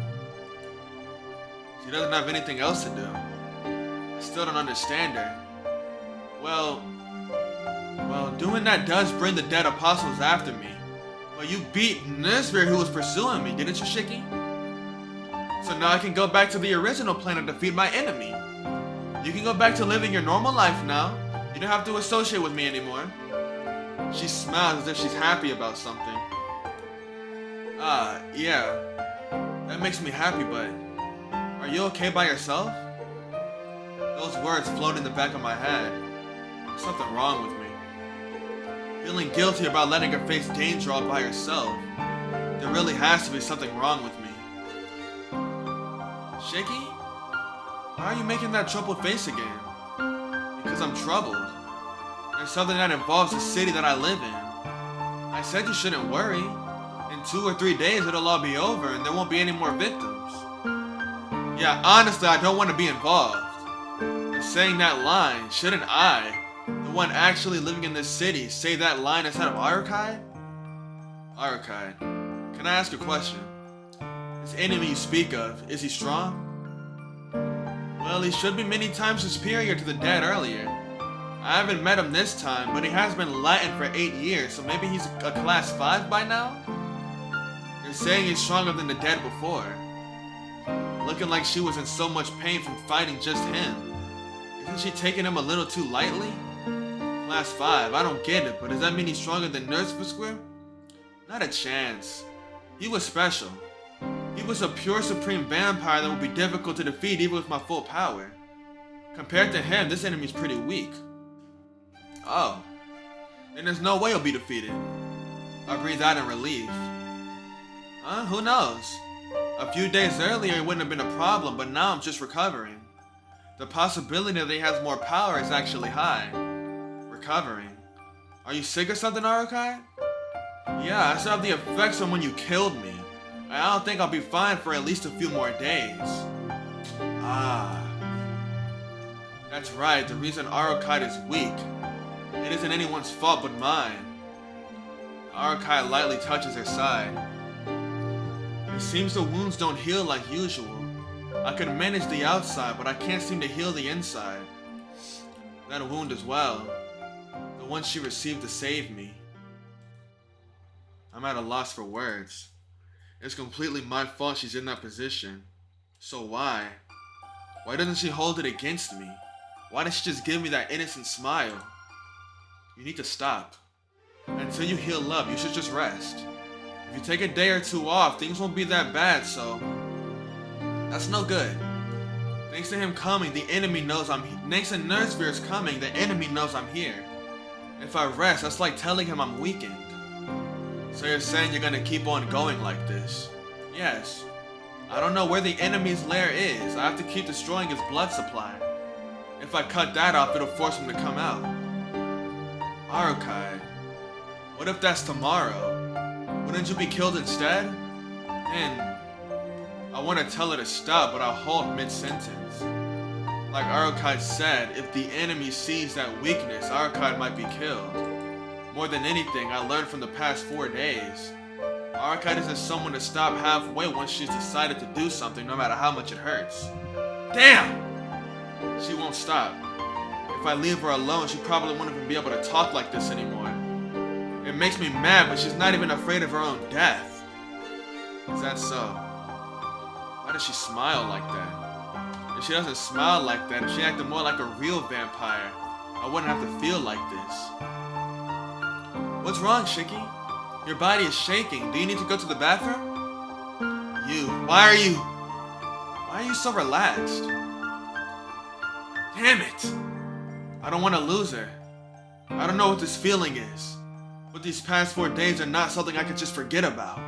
She doesn't have anything else to do. I still don't understand her. Well, doing that does bring the dead apostles after me. But you beat Nisvir who was pursuing me, didn't you, Shiki? So now I can go back to the original plan and defeat my enemy. You can go back to living your normal life now. You don't have to associate with me anymore. She smiles as if she's happy about something. Yeah. That makes me happy, but... Are you okay by yourself? Those words float in the back of my head. There's something wrong with me. Feeling guilty about letting her face danger all by herself. There really has to be something wrong with me. Shaky? Why are you making that troubled face again? Because I'm troubled. There's something that involves the city that I live in. I said you shouldn't worry. In 2 or 3 days it'll all be over and there won't be any more victims. Yeah, honestly, I don't want to be involved. But saying that line, shouldn't I, the one actually living in this city, say that line instead of Arcade? Arcade, can I ask a question? This enemy you speak of, is he strong? Well, he should be many times superior to the dead earlier. I haven't met him this time, but he has been Latin for 8 years, so maybe he's a class 5 by now? You're saying he's stronger than the dead before. Looking like she was in so much pain from fighting just him. Isn't she taking him a little too lightly? Class 5, I don't get it, but does that mean he's stronger than Nurse Square? Not a chance. He was special. He was a pure supreme vampire that would be difficult to defeat even with my full power. Compared to him, this enemy's pretty weak. Oh. Then there's no way he'll be defeated. I breathe out in relief. Who knows? A few days earlier it wouldn't have been a problem, but now I'm just recovering. The possibility that he has more power is actually high. Recovering. Are you sick or something, Arukai? Yeah, I still have the effects from when you killed me. I don't think I'll be fine for at least a few more days. Ah. That's right, the reason Arukai is weak. It isn't anyone's fault but mine. Arukai lightly touches her side. It seems the wounds don't heal like usual. I can manage the outside, but I can't seem to heal the inside. That wound as well. The one she received to save me. I'm at a loss for words. It's completely my fault she's in that position. So why? Why doesn't she hold it against me? Why does she just give me that innocent smile? You need to stop. Until you heal up, you should just rest. If you take a day or two off, things won't be that bad, so... That's no good. Thanks to him coming, the enemy knows I'm here. Thanks to Nurse Fear's coming, the enemy knows I'm here. If I rest, that's like telling him I'm weakened. So you're saying you're gonna keep on going like this? Yes. I don't know where the enemy's lair is. I have to keep destroying his blood supply. If I cut that off, it'll force him to come out. Arukai. What if that's tomorrow? Wouldn't you be killed instead? And I want to tell her to stop, but I'll halt mid-sentence. Like Arukai said, if the enemy sees that weakness, Arukai might be killed. More than anything, I learned from the past 4 days. Arukai isn't someone to stop halfway once she's decided to do something, no matter how much it hurts. Damn! She won't stop. If I leave her alone, she probably won't even be able to talk like this anymore. It makes me mad, but she's not even afraid of her own death. Is that so? Why does she smile like that? If she doesn't smile like that, if she acted more like a real vampire, I wouldn't have to feel like this. What's wrong, Shiki? Your body is shaking. Do you need to go to the bathroom? Why are you so relaxed? Damn it! I don't want to lose her. I don't know what this feeling is. But these past 4 days are not something I can just forget about.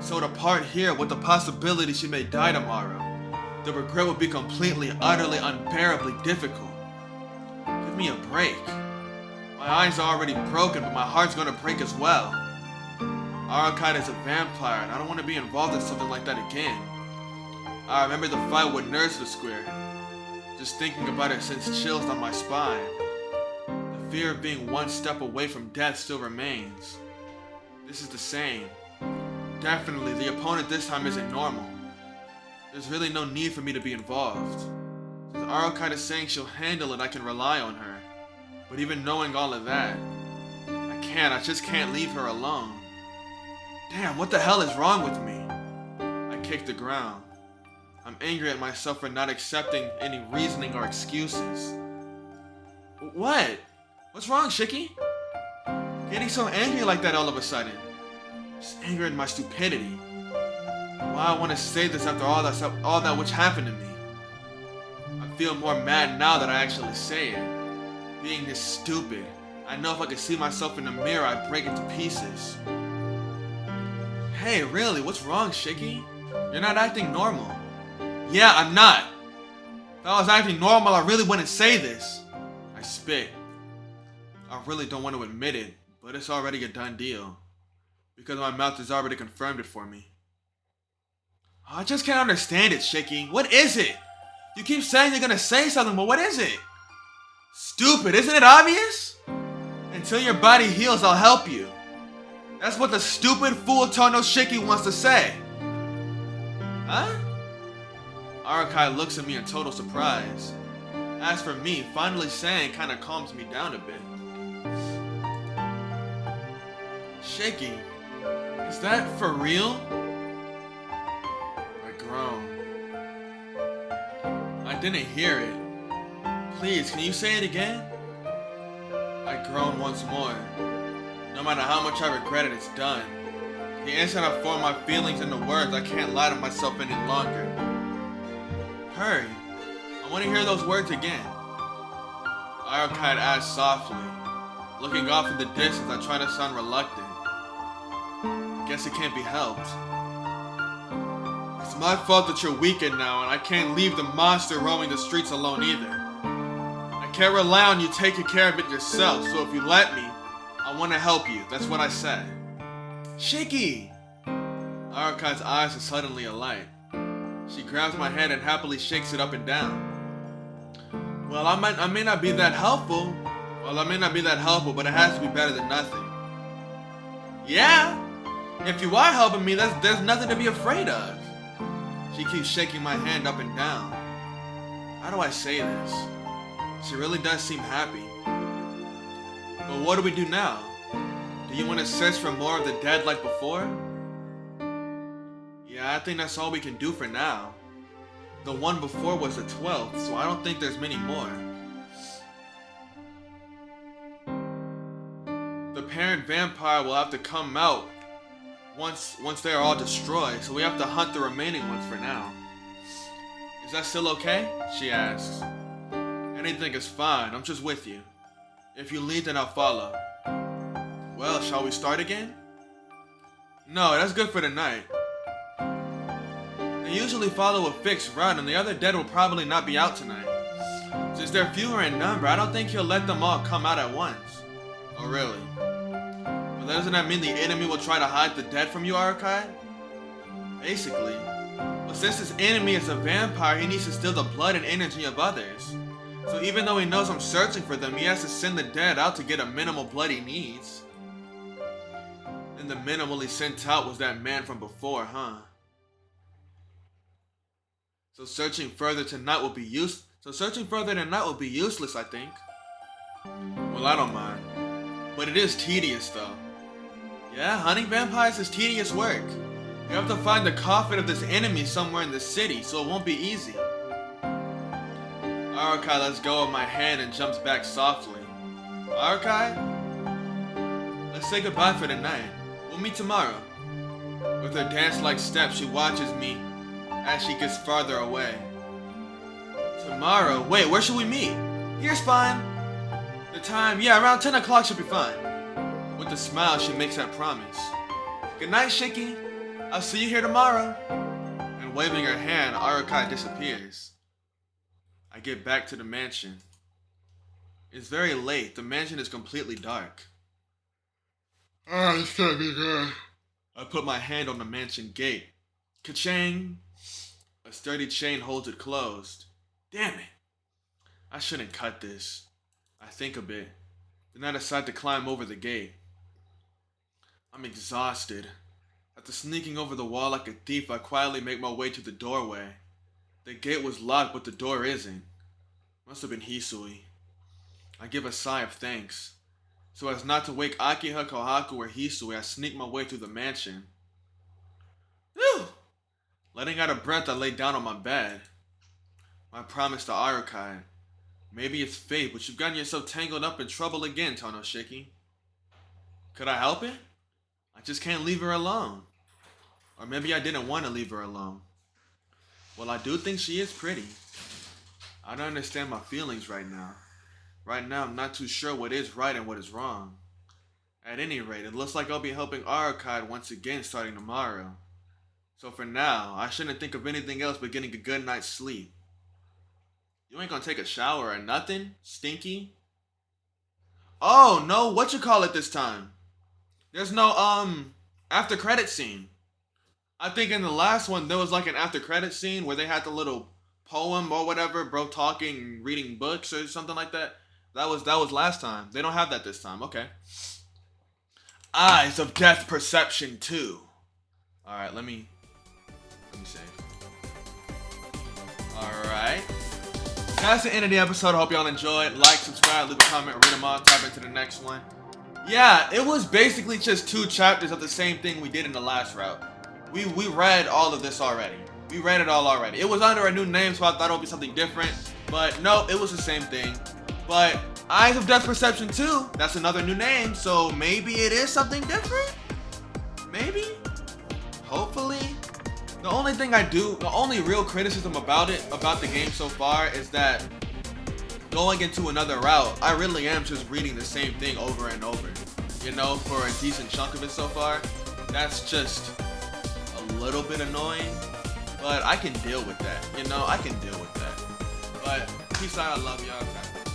So to part here with the possibility she may die tomorrow, the regret would be completely, utterly, unbearably difficult. Give me a break. My eyes are already broken, but my heart's gonna break as well. Arukai is a vampire, and I don't want to be involved in something like that again. I remember the fight with Nurse Fear. Just thinking about it sends chills down my spine. The fear of being one step away from death still remains. This is the same. Definitely, the opponent this time isn't normal. There's really no need for me to be involved. Since Arukai is saying she'll handle it, I can rely on her. But even knowing all of that, I just can't leave her alone. Damn, what the hell is wrong with me? I kicked the ground. I'm angry at myself for not accepting any reasoning or excuses. What? What's wrong, Shiki? Getting so angry like that all of a sudden. Just anger at my stupidity. Why I want to say this after all that which happened to me. I feel more mad now that I actually say it. Being this stupid. I know if I could see myself in the mirror, I'd break into pieces. Hey, really, what's wrong, Shiki? You're not acting normal. Yeah, I'm not. If I was acting normal, I really wouldn't say this. I spit. I really don't want to admit it, but it's already a done deal. Because my mouth has already confirmed it for me. I just can't understand it, Shiki. What is it? You keep saying you're gonna say something, but what is it? Stupid, isn't it obvious? Until your body heals, I'll help you. That's what the stupid fool Tono Shiki wants to say. Huh? Arukai looks at me in total surprise. As for me, finally saying kinda calms me down a bit. Shiki, is that for real? I groan. I didn't hear it. Please, can you say it again? I groan once more. No matter how much I regret it, it's done. The instant I form my feelings into words, I can't lie to myself any longer. Hurry. I want to hear those words again. Arukai asked softly. Looking off in the distance, I try to sound reluctant. Guess it can't be helped. It's my fault that you're weakened now, and I can't leave the monster roaming the streets alone either. I can't rely on you taking care of it yourself, so if you let me, I want to help you. That's what I said. Shiki! Arukai's eyes are suddenly alight. She grabs my hand and happily shakes it up and down. Well, I may not be that helpful. But it has to be better than nothing. Yeah? If you are helping me, there's nothing to be afraid of. She keeps shaking my hand up and down. How do I say this? She really does seem happy. But what do we do now? Do you want to search for more of the dead like before? Yeah, I think that's all we can do for now. The one before was the 12th, so I don't think there's many more. The parent vampire will have to come out once they are all destroyed, so we have to hunt the remaining ones for now. Is that still okay? She asks. Anything is fine, I'm just with you. If you lead, then I'll follow. Well, shall we start again? No, that's good for tonight. They usually follow a fixed route, and the other dead will probably not be out tonight. Since they're fewer in number, I don't think he'll let them all come out at once. Oh, really? But doesn't that mean the enemy will try to hide the dead from you, Arukai? Basically. But since this enemy is a vampire, he needs to steal the blood and energy of others. So even though he knows I'm searching for them, he has to send the dead out to get a minimal blood he needs. And the minimal he sent out was that man from before, huh? So searching further tonight will be useless, I think. Well, I don't mind. But it is tedious, though. Yeah, hunting vampires is tedious work. You have to find the coffin of this enemy somewhere in the city, so it won't be easy. Arukai lets go of my hand and jumps back softly. Arukai? Let's say goodbye for tonight. We'll meet tomorrow. With her dance-like step, she watches me as she gets farther away. Tomorrow? Wait, where should we meet? Here's fine. The time, yeah, around 10 o'clock should be fine. With a smile, she makes that promise. Good night, Shiki. I'll see you here tomorrow. And waving her hand, Arukai disappears. I get back to the mansion. It's very late. The mansion is completely dark. This can't be good. I put my hand on the mansion gate. Ka-chang! A sturdy chain holds it closed. Damn it! I shouldn't cut this. I think a bit. Then I decide to climb over the gate. I'm exhausted. After sneaking over the wall like a thief, I quietly make my way to the doorway. The gate was locked, but the door isn't. Must have been Hisui. I give a sigh of thanks. So as not to wake Akiha, Kohaku, or Hisui, I sneak my way through the mansion. Whew! Letting out a breath, I lay down on my bed. My promise to Arukai. Maybe it's fate, but you've gotten yourself tangled up in trouble again, Tonoshiki. Could I help it? I just can't leave her alone. Or maybe I didn't want to leave her alone. Well, I do think she is pretty. I don't understand my feelings right now. Right now, I'm not too sure what is right and what is wrong. At any rate, it looks like I'll be helping Arukai once again starting tomorrow. So for now, I shouldn't think of anything else but getting a good night's sleep. You ain't gonna take a shower or nothing? Stinky? Oh, no, what you call it this time? There's no, after credit scene. I think in the last one, there was like an after credit scene where they had the little poem or whatever, bro talking, reading books or something like that. That was last time. They don't have that this time. Okay. Eyes of Death Perception 2. Alright, let me save. Alright. That's the end of the episode. I hope y'all enjoyed. Like, subscribe, leave a comment, read them all, tap into the next one. Yeah, it was basically just 2 chapters of the same thing we did in the last route. We read all of this already. We read it all already. It was under a new name, so I thought it would be something different. But no, it was the same thing. But Eyes of Death Perception 2, that's another new name, so maybe it is something different? Maybe? Hopefully? The only real criticism about the game so far is that going into another route, I really am just reading the same thing over and over. You know, for a decent chunk of it so far. That's just a little bit annoying. But I can deal with that. You know, I can deal with that. But peace out. I love y'all.